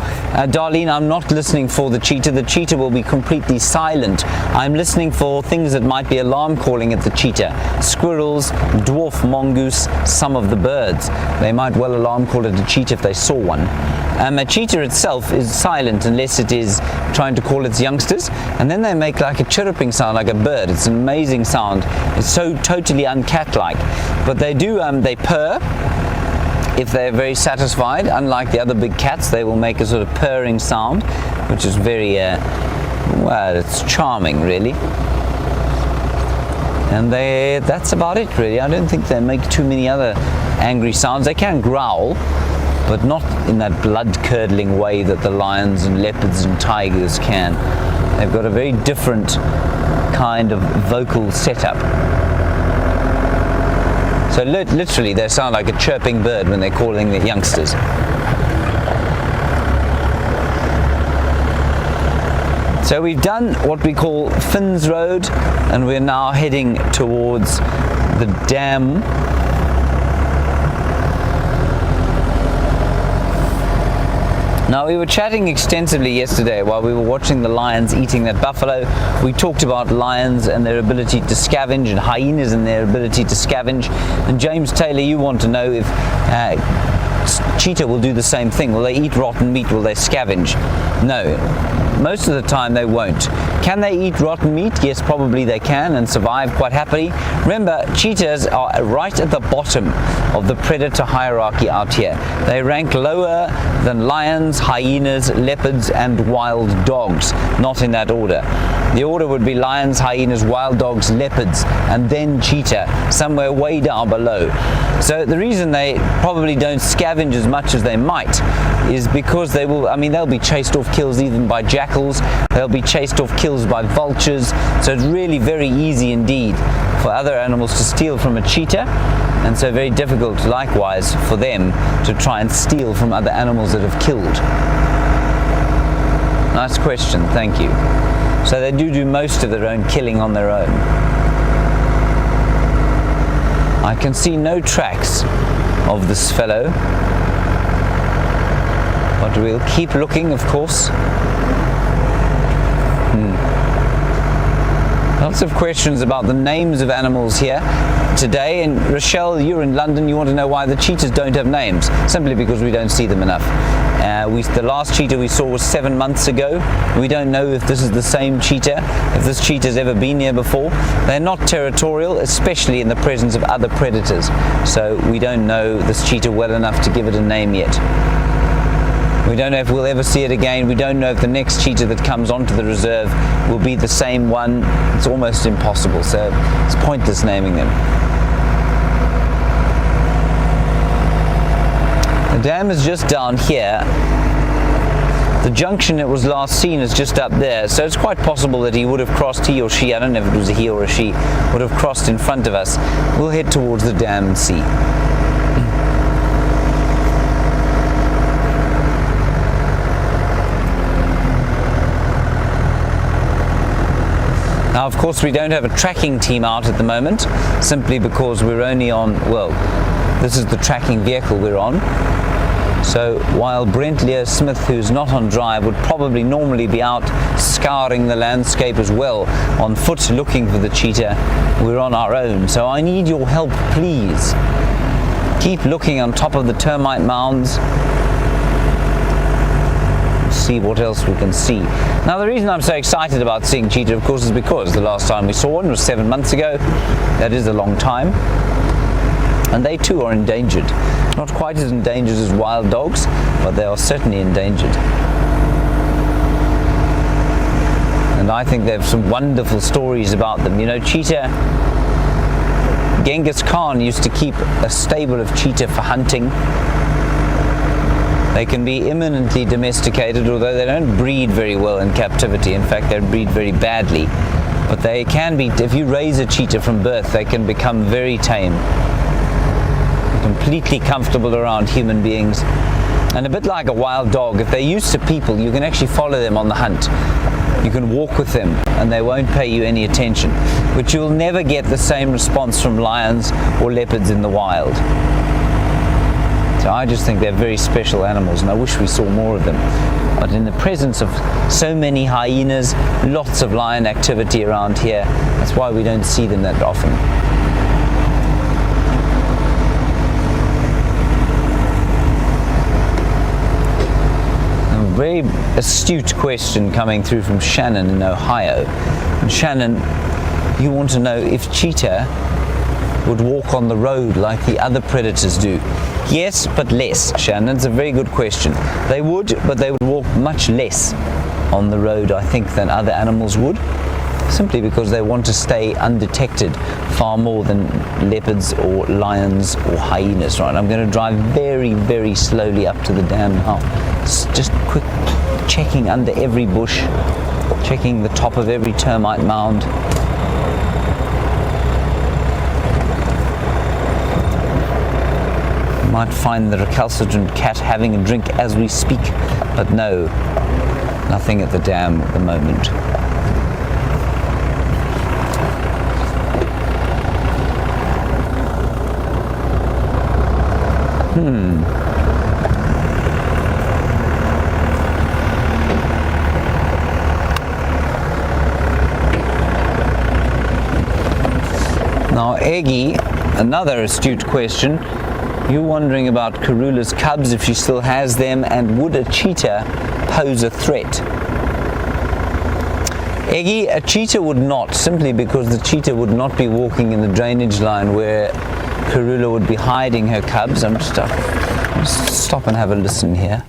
Darlene, I'm not listening for the cheetah. The cheetah will be completely silent. I'm listening for things that might be alarm calling at the cheetah. Squirrels, dwarf mongoose, some of the birds. They might well alarm call at a cheetah if they saw one. A cheetah itself is silent unless it is trying to call its youngsters, and then they make like a chirruping sound like a bird. It's an amazing sound. It's so totally uncat-like. But they do, they purr if they're very satisfied. Unlike the other big cats, they will make a sort of purring sound, which is very, well, it's charming really. And that's about it really. I don't think they make too many other angry sounds. They can growl, but not in that blood-curdling way that the lions and leopards and tigers can. They've got a very different kind of vocal setup. So literally they sound like a chirping bird when they're calling the youngsters. So we've done what we call Finns Road, and we're now heading towards the dam. Now, we were chatting extensively yesterday while we were watching the lions eating that buffalo. We talked about lions and their ability to scavenge, and hyenas and their ability to scavenge. And James Taylor, you want to know if cheetah will do the same thing. Will they eat rotten meat? Will they scavenge? No. Most of the time they won't. Can they eat rotten meat? Yes, probably they can, and survive quite happily. Remember, cheetahs are right at the bottom of the predator hierarchy out here. They rank lower than lions, hyenas, leopards, and wild dogs. Not in that order. The order would be lions, hyenas, wild dogs, leopards, and then cheetah, somewhere way down below. So the reason they probably don't scavenge as much as they might is because they will, they'll be chased off kills even by jackals, they'll be chased off kills by vultures, so it's really very easy indeed for other animals to steal from a cheetah, and so very difficult likewise for them to try and steal from other animals that have killed. Nice question, thank you. So they do most of their own killing on their own. I can see no tracks of this fellow, but we'll keep looking, of course. Lots of questions about the names of animals here today. And Rochelle, you're in London, you want to know why the cheetahs don't have names. Simply because we don't see them enough. The last cheetah we saw was 7 months ago. We don't know if this is the same cheetah, if this cheetah's ever been here before. They're not territorial, especially in the presence of other predators. So we don't know this cheetah well enough to give it a name yet. We don't know if we'll ever see it again. We don't know if the next cheetah that comes onto the reserve will be the same one. It's almost impossible, so it's pointless naming them. The dam is just down here. The junction it was last seen is just up there, so it's quite possible that he would have crossed, he or she, I don't know if it was a he or a she, would have crossed in front of us. We'll head towards the dam and see. Now, of course, we don't have a tracking team out at the moment, simply because we're only on, this is the tracking vehicle we're on. So while Brent Lear Smith, who's not on drive, would probably normally be out scouring the landscape as well, on foot looking for the cheetah, we're on our own. So I need your help, please. Keep looking on top of the termite mounds. See what else we can see. Now, the reason I'm so excited about seeing cheetah, of course, is because the last time we saw one was 7 months ago. That is a long time. And they too are endangered. Not quite as endangered as wild dogs, but they are certainly endangered. And I think they have some wonderful stories about them. You know, cheetah, Genghis Khan used to keep a stable of cheetah for hunting. They can be imminently domesticated, although they don't breed very well in captivity. In fact, they breed very badly. But they can be, if you raise a cheetah from birth, they can become very tame, completely comfortable around human beings. And a bit like a wild dog, if they're used to people, you can actually follow them on the hunt. You can walk with them and they won't pay you any attention. But you'll never get the same response from lions or leopards in the wild. So I just think they're very special animals, and I wish we saw more of them. But in the presence of so many hyenas, lots of lion activity around here, that's why we don't see them that often. A very astute question coming through from Shannon in Ohio. And Shannon, you want to know if cheetah would walk on the road like the other predators do. Yes, but less, Shannon. It's a very good question. They would, but they would walk much less on the road, I think, than other animals would, simply because they want to stay undetected far more than leopards or lions or hyenas. Right, I'm going to drive very, very slowly up to the dam now. Just quick checking under every bush, checking the top of every termite mound. Might find the recalcitrant cat having a drink as we speak, but no, nothing at the dam at the moment. Now, Eggy, another astute question. You're wondering about Karula's cubs, if she still has them, and would a cheetah pose a threat? Eggy, a cheetah would not, simply because the cheetah would not be walking in the drainage line where Karula would be hiding her cubs. I'm just stop and have a listen here.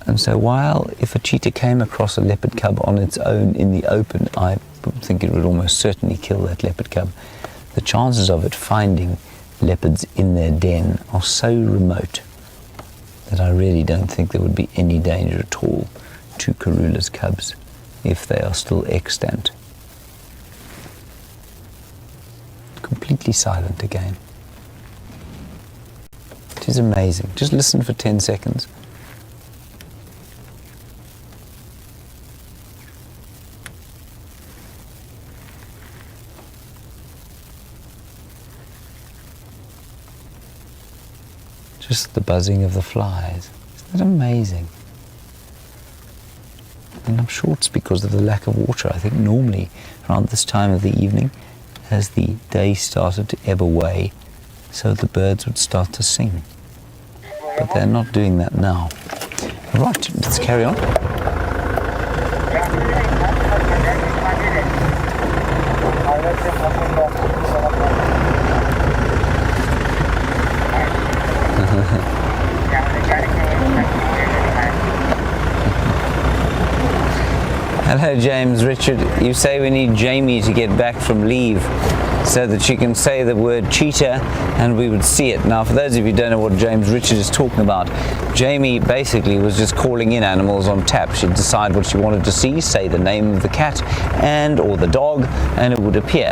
And so while if a cheetah came across a leopard cub on its own in the open, I would think it would almost certainly kill that leopard cub. The chances of it finding leopards in their den are so remote that I really don't think there would be any danger at all to Karula's cubs if they are still extant. Completely silent again. It is amazing. Just listen for 10 seconds. Just the buzzing of the flies. Isn't that amazing? And I'm sure it's because of the lack of water. I think normally around this time of the evening, as the day started to ebb away, so the birds would start to sing. But they're not doing that now. Right, let's carry on. Hello, James Richard. You say we need Jamie to get back from leave so that she can say the word cheetah and we would see it. Now, for those of you who don't know what James Richard is talking about, Jamie basically was just calling in animals on tap. She'd decide what she wanted to see, say the name of the cat and or the dog, and it would appear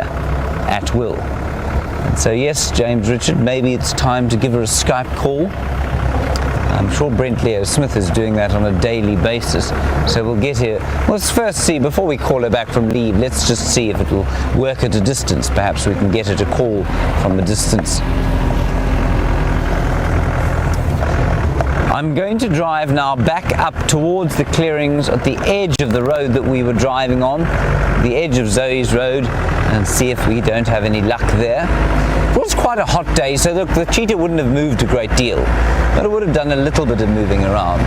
at will. And so yes, James Richard, maybe it's time to give her a Skype call. I'm sure Brent Leo Smith is doing that on a daily basis. So we'll get here. Let's first see, before we call her back from leave, let's just see if it will work at a distance. Perhaps we can get her to call from a distance. I'm going to drive now back up towards the clearings at the edge of the road that we were driving on, the edge of Zoe's road, and see if we don't have any luck there. It was quite a hot day, so the cheetah wouldn't have moved a great deal, but it would have done a little bit of moving around.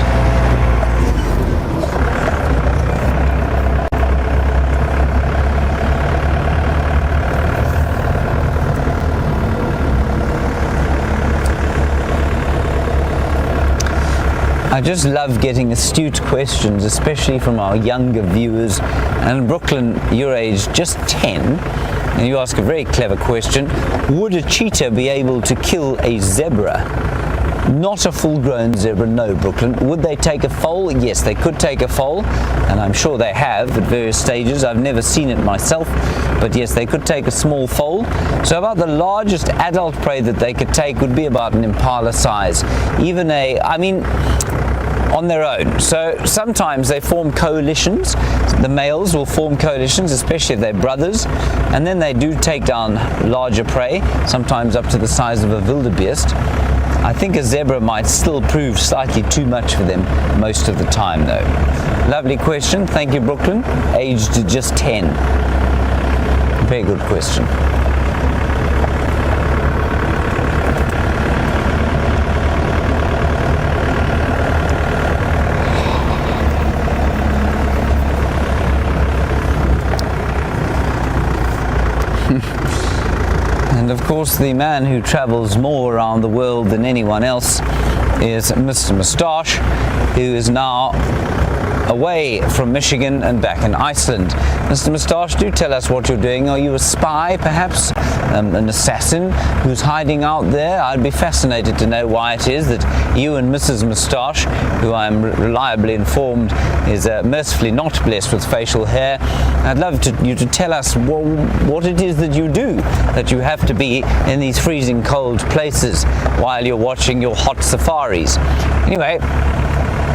I just love getting astute questions, especially from our younger viewers. And Brooklyn, your age, just 10, and you ask a very clever question. Would a cheetah be able to kill a zebra? Not a full-grown zebra, no, Brooklyn. Would they take a foal? Yes, they could take a foal, and I'm sure they have at various stages. I've never seen it myself, but yes, they could take a small foal. So about the largest adult prey that they could take would be about an impala size. Even on their own. So sometimes they form coalitions. The males will form coalitions, especially if they're brothers, and then they do take down larger prey, sometimes up to the size of a wildebeest. I think a zebra might still prove slightly too much for them most of the time, though. Lovely question. Thank you, Brooklyn. Aged just 10. Very good question. And of course, the man who travels more around the world than anyone else is Mr. Moustache, who is now away from Michigan and back in Iceland. Mr. Moustache, do tell us what you're doing. Are you a spy, perhaps? An assassin who's hiding out there? I'd be fascinated to know why it is that you and Mrs. Moustache, who I am reliably informed is mercifully not blessed with facial hair, I'd love you to tell us what it is that you do, that you have to be in these freezing cold places while you're watching your hot safaris. Anyway,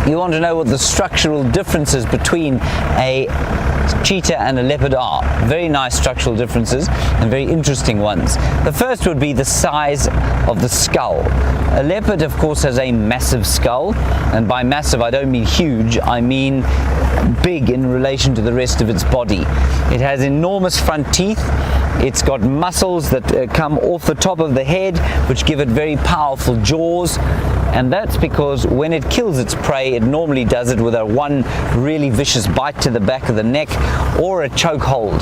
you want to know what the structural differences between a cheetah and a leopard are. Very nice structural differences and very interesting ones. The first would be the size of the skull. A leopard, of course, has a massive skull, and by massive I don't mean huge, I mean big in relation to the rest of its body. It has enormous front teeth. It's got muscles that come off the top of the head, which give it very powerful jaws. And that's because when it kills its prey, it normally does it with one really vicious bite to the back of the neck or a choke hold.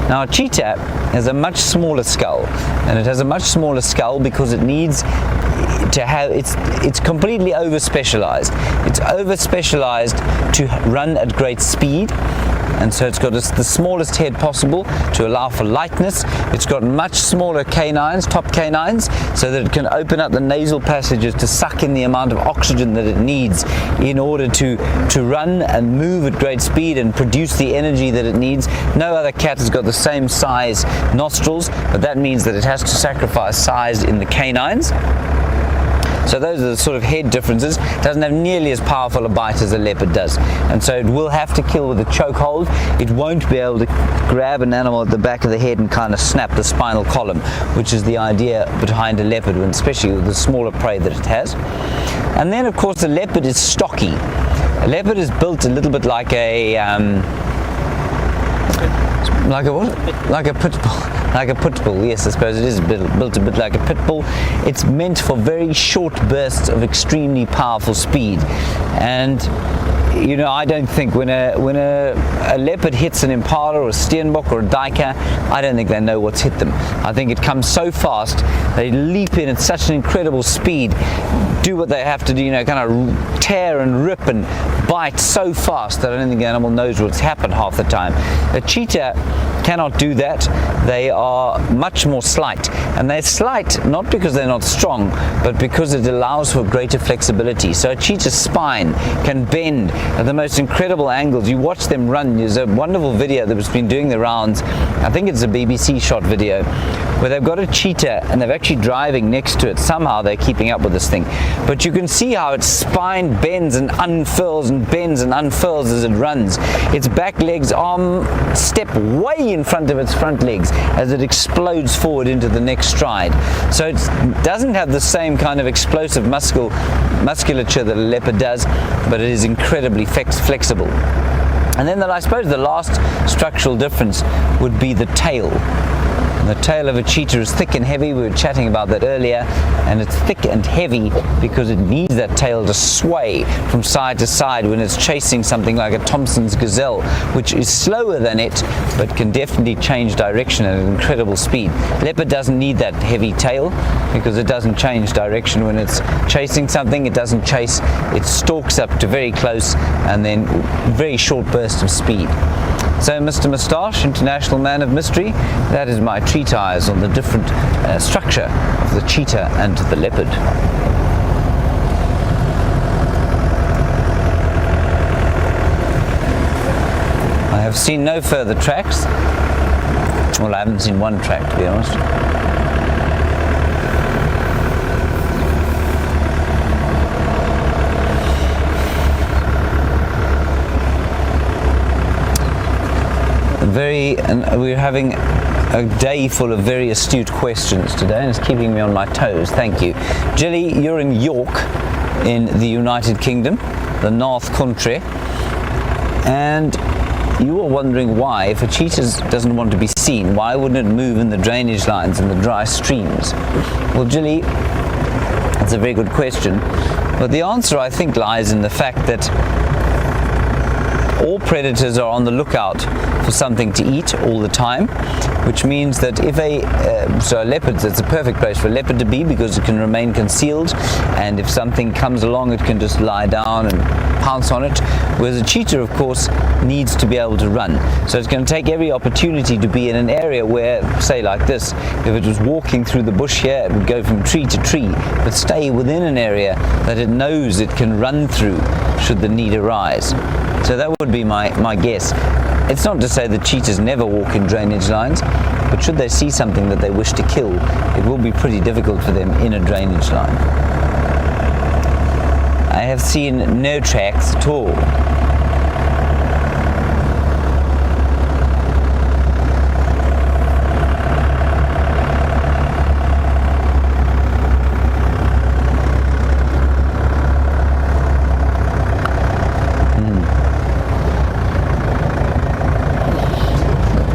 Now, a cheetah has a much smaller skull, and it has a much smaller skull because it needs to have, it's completely over specialized. It's over specialized to run at great speed. And so it's got the smallest head possible to allow for lightness. It's got much smaller canines, top canines, so that it can open up the nasal passages to suck in the amount of oxygen that it needs in order to run and move at great speed and produce the energy that it needs. No other cat has got the same size nostrils, but that means that it has to sacrifice size in the canines. So those are the sort of head differences. It doesn't have nearly as powerful a bite as a leopard does. And so it will have to kill with a choke hold. It won't be able to grab an animal at the back of the head and kind of snap the spinal column, which is the idea behind a leopard, especially with the smaller prey that it has. And then, of course, the leopard is stocky. A leopard is built a little bit like a pit bull. Like a pit bull, yes, I suppose it is built a bit like a pit bull. It's meant for very short bursts of extremely powerful speed. And you know, I don't think when a leopard hits an impala or a steenbok or a duiker, I don't think they know what's hit them. I think it comes so fast, they leap in at such an incredible speed, do what they have to do, you know, kind of tear and rip and bite so fast that I don't think the animal knows what's happened half the time. A cheetah cannot do that. They are much more slight, and they're slight not because they're not strong, but because it allows for greater flexibility. So a cheetah's spine can bend at the most incredible angles. You watch them run. There's a wonderful video that has been doing the rounds, I think it's a BBC shot video, where they've got a cheetah and they're actually driving next to it. Somehow they're keeping up with this thing, but you can see how its spine bends and unfurls and bends and unfurls as it runs. Its back legs step way in front of its front legs as it explodes forward into the next stride. So it doesn't have the same kind of explosive musculature that a leopard does, but it is incredibly flexible. And then I suppose the last structural difference would be the tail. The tail of a cheetah is thick and heavy. We were chatting about that earlier, and it's thick and heavy because it needs that tail to sway from side to side when it's chasing something like a Thompson's gazelle, which is slower than it but can definitely change direction at an incredible speed. Leopard doesn't need that heavy tail because it doesn't change direction when it's chasing something. It doesn't chase, it stalks up to very close and then very short bursts of speed. So, Mr. Moustache, International Man of Mystery, that is my treatise on the different structure of the cheetah and the leopard. I have seen no further tracks. Well, I haven't seen one track, to be honest. And we're having a day full of very astute questions today, and it's keeping me on my toes. Thank you. Jilly, you're in York in the United Kingdom, the North Country, and you were wondering why, if a cheetah doesn't want to be seen, why wouldn't it move in the drainage lines and the dry streams? Well, Jilly, that's a very good question, but the answer, I think, lies in the fact that all predators are on the lookout for something to eat all the time, which means that if so a leopard, it's a perfect place for a leopard to be because it can remain concealed, and if something comes along it can just lie down and pounce on it, whereas a cheetah, of course, needs to be able to run. So it's going to take every opportunity to be in an area where, say like this, if it was walking through the bush here, it would go from tree to tree, but stay within an area that it knows it can run through should the need arise. So that would be my guess. It's not to say that cheetahs never walk in drainage lines, but should they see something that they wish to kill, it will be pretty difficult for them in a drainage line. I have seen no tracks at all.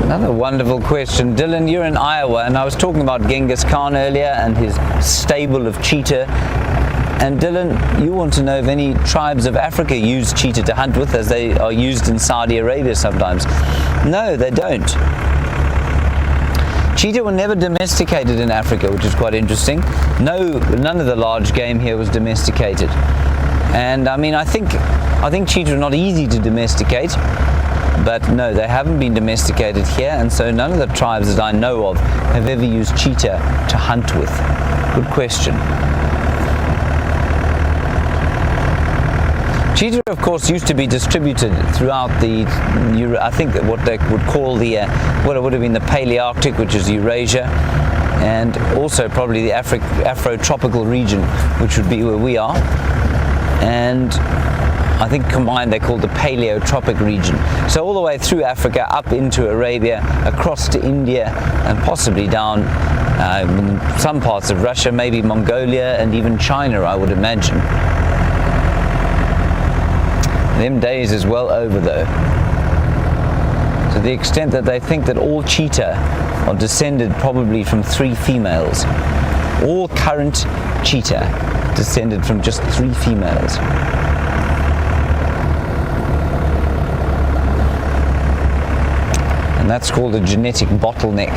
Another wonderful question. Dylan, you're in Iowa, and I was talking about Genghis Khan earlier and his stable of cheetah. And Dylan, you want to know if any tribes of Africa use cheetah to hunt with, as they are used in Saudi Arabia sometimes. No, they don't. Cheetah were never domesticated in Africa, which is quite interesting. No, none of the large game here was domesticated. And I mean, I think cheetah are not easy to domesticate. But no, they haven't been domesticated here, and so none of the tribes that I know of have ever used cheetah to hunt with. Good question. Cheetah, of course, used to be distributed throughout I think what they would call what would have been the Palearctic, which is Eurasia, and also probably the Afro-tropical region, which would be where we are. And I think combined they're called the Paleotropic region. So all the way through Africa, up into Arabia, across to India, and possibly down in some parts of Russia, maybe Mongolia, and even China, I would imagine. Them days is well over, though. To the extent that they think that all cheetah are descended probably from 3 females. All current cheetah descended from just 3 females. And that's called a genetic bottleneck.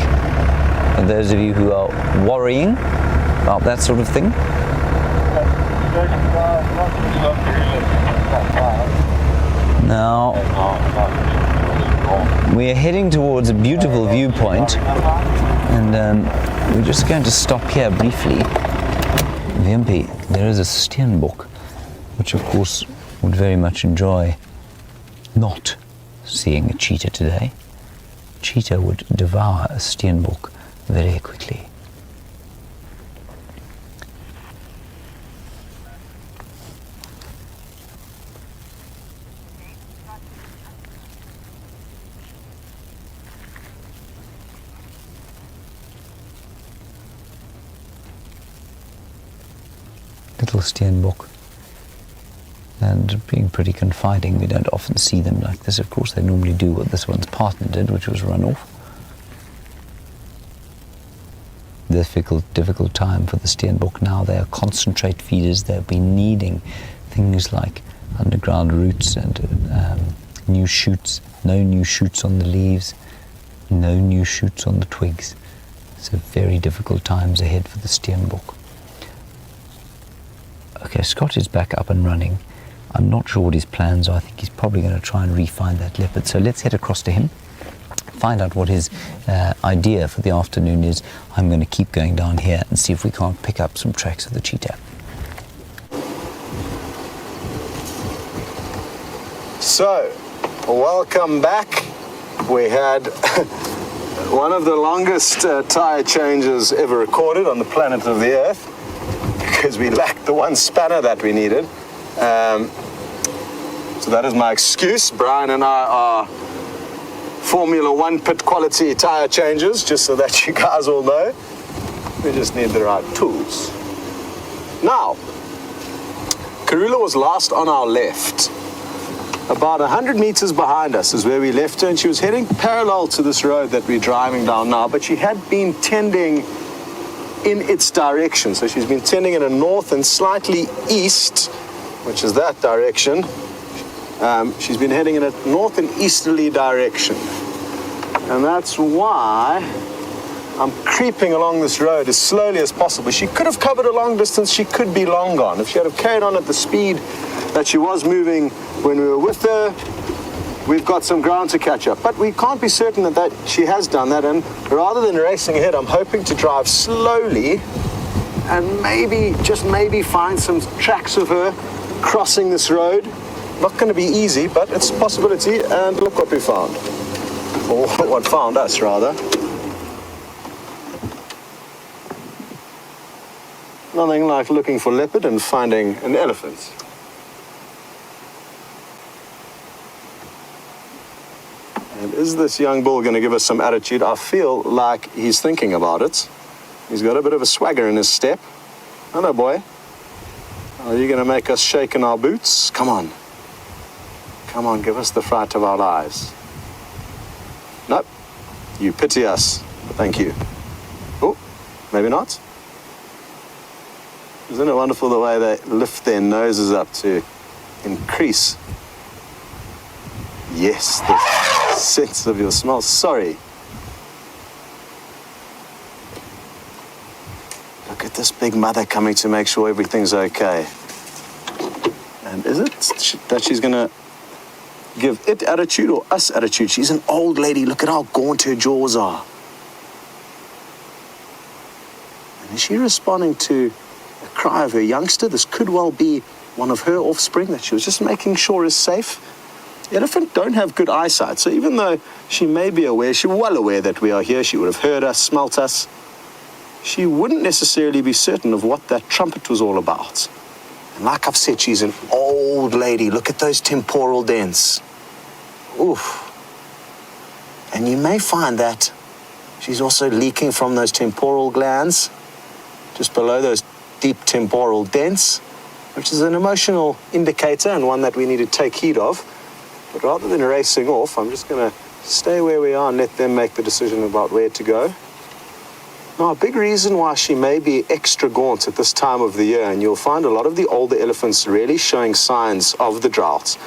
For those of you who are worrying about that sort of thing. Now, we're heading towards a beautiful viewpoint, and we're just going to stop here briefly. Wimpy, there is a steenbok, which of course would very much enjoy not seeing a cheetah today. Cheetah would devour a steenbok very quickly. Little steenbok. And being pretty confiding, we don't often see them like this. Of course, they normally do what this one's partner did, which was run off. Difficult time for the steenbok now. They are concentrate feeders. They've been needing things like underground roots and new shoots. No new shoots on the leaves. No new shoots on the twigs. So very difficult times ahead for the steenbok. Okay, Scott is back up and running. I'm not sure what his plans are. I think he's probably going to try and re-find that leopard. So let's head across to him, find out what his idea for the afternoon is. I'm going to keep going down here and see if we can't pick up some tracks of the cheetah. So, welcome back. We had one of the longest tire changes ever recorded on the planet of the Earth, because we lacked the one spanner that we needed. So that is my excuse. Brian and I are Formula 1 pit quality tire changes, just so that you guys all know. We just need the right tools. Now, Karula was last on our left. About 100 meters behind us is where we left her, and she was heading parallel to this road that we're driving down now, but she had been tending in its direction. So she's been tending in a north and slightly east, which is that direction. She's been heading in a north and easterly direction. And that's why I'm creeping along this road as slowly as possible. She could have covered a long distance. She could be long gone. If she had have carried on at the speed that she was moving when we were with her, we've got some ground to catch up. But we can't be certain that she has done that. And rather than racing ahead, I'm hoping to drive slowly and maybe, just maybe, find some tracks of her crossing this road. Not going to be easy, but it's a possibility. And look what we found. Or what found us, rather. Nothing like looking for leopard and finding an elephant. Is this young bull going to give us some attitude? I feel like he's thinking about it. He's got a bit of a swagger in his step. Hello, boy. Are you going to make us shake in our boots? Come on. Come on, give us the fright of our lives. Nope. You pity us. Thank you. Oh, maybe not. Isn't it wonderful the way they lift their noses up to increase? Yes, the sense of your smell. Sorry. Look at this big mother coming to make sure everything's okay. And is it that she's going to give it attitude or us attitude? She's an old lady. Look at how gaunt her jaws are. And is she responding to a cry of her youngster? This could well be one of her offspring that she was just making sure is safe. Elephants don't have good eyesight, so even though she may be aware, she's well aware that we are here, she would have heard us, smelt us, she wouldn't necessarily be certain of what that trumpet was all about. And like I've said, she's an old lady. Look at those temporal dents. Oof. And you may find that she's also leaking from those temporal glands, just below those deep temporal dents, which is an emotional indicator and one that we need to take heed of. But rather than racing off, I'm just going to stay where we are and let them make the decision about where to go. Now, a big reason why she may be extra gaunt at this time of the year, and you'll find a lot of the older elephants really showing signs of the drought,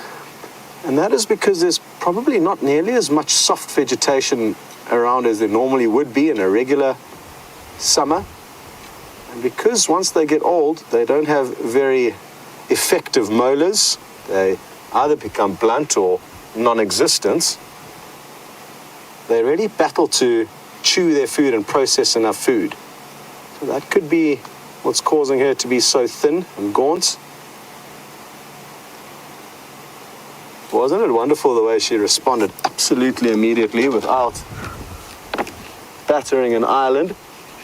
and that is because there's probably not nearly as much soft vegetation around as there normally would be in a regular summer. And because once they get old, they don't have very effective molars. They either become blunt or non-existent. They really battle to chew their food and process enough food. So that could be what's causing her to be so thin and gaunt. Wasn't it wonderful the way she responded absolutely immediately without battering an island?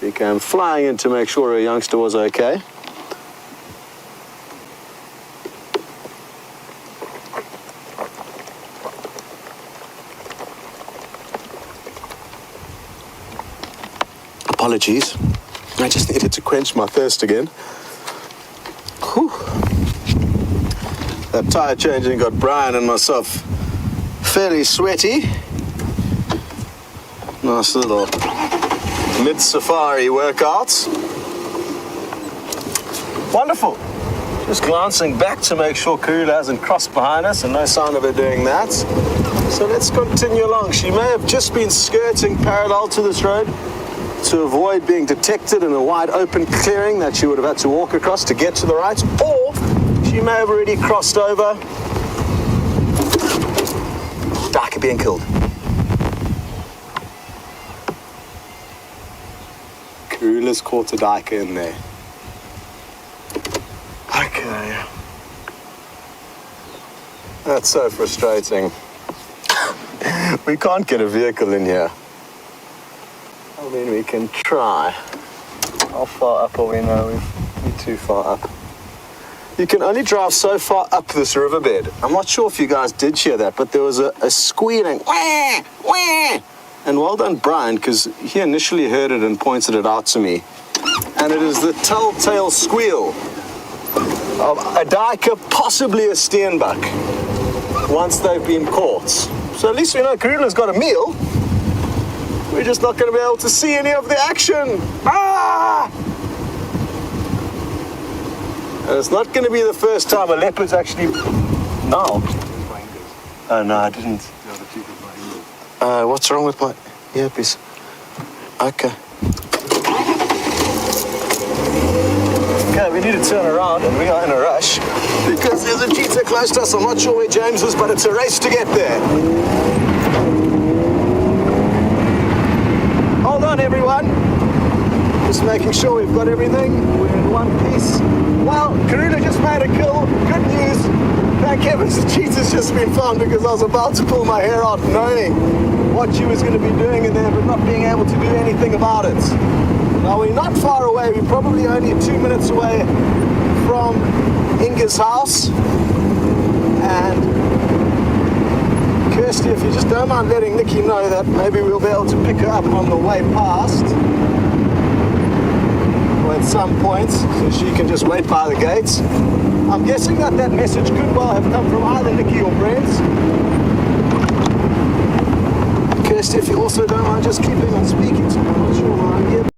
She came flying in to make sure her youngster was okay. Apologies. I just needed to quench my thirst again. Whew. That tire changing got Brian and myself fairly sweaty. Nice little mid-safari workouts. Wonderful. Just glancing back to make sure Karula hasn't crossed behind us, and no sign of her doing that. So let's continue along. She may have just been skirting parallel to this road to avoid being detected in a wide open clearing that she would have had to walk across to get to the right, or she may have already crossed over. Darker being killed. Karula's caught a diker in there. Okay. That's so frustrating. We can't get a vehicle in here. I mean, we can try. How far up are we now? We're too far up. You can only drive so far up this riverbed. I'm not sure if you guys did hear that, but there was a squealing. Wah, wah. And well done, Brian, because he initially heard it and pointed it out to me. And it is the telltale squeal of a diker, possibly a steenbok, once they've been caught. So at least we know Karula's got a meal. We're just not going to be able to see any of the action. Ah! And it's not going to be the first time a leopard's actually... No. Oh, no, I didn't. What's wrong with my earpiece? Okay. Okay, we need to turn around, and we are in a rush because there's a cheetah close to us. I'm not sure where James is, but it's a race to get there. Hold on, everyone. Just making sure we've got everything. We're in one piece. Well, Karula just made a kill. Good news. Thank heavens the cheetah's just been found, because I was about to pull my hair out knowing what she was going to be doing in there, but not being able to do anything about it. Now, we're not far away. We're probably only 2 minutes away from Inga's house. And Kirsty, if you just don't mind letting Nikki know that maybe we'll be able to pick her up on the way past, or at some point, so she can just wait by the gates. I'm guessing that message could well have come from either Nikki or Brent. Kirsty, if you also don't mind just keeping on speaking to me, I'm not sure where I'm here.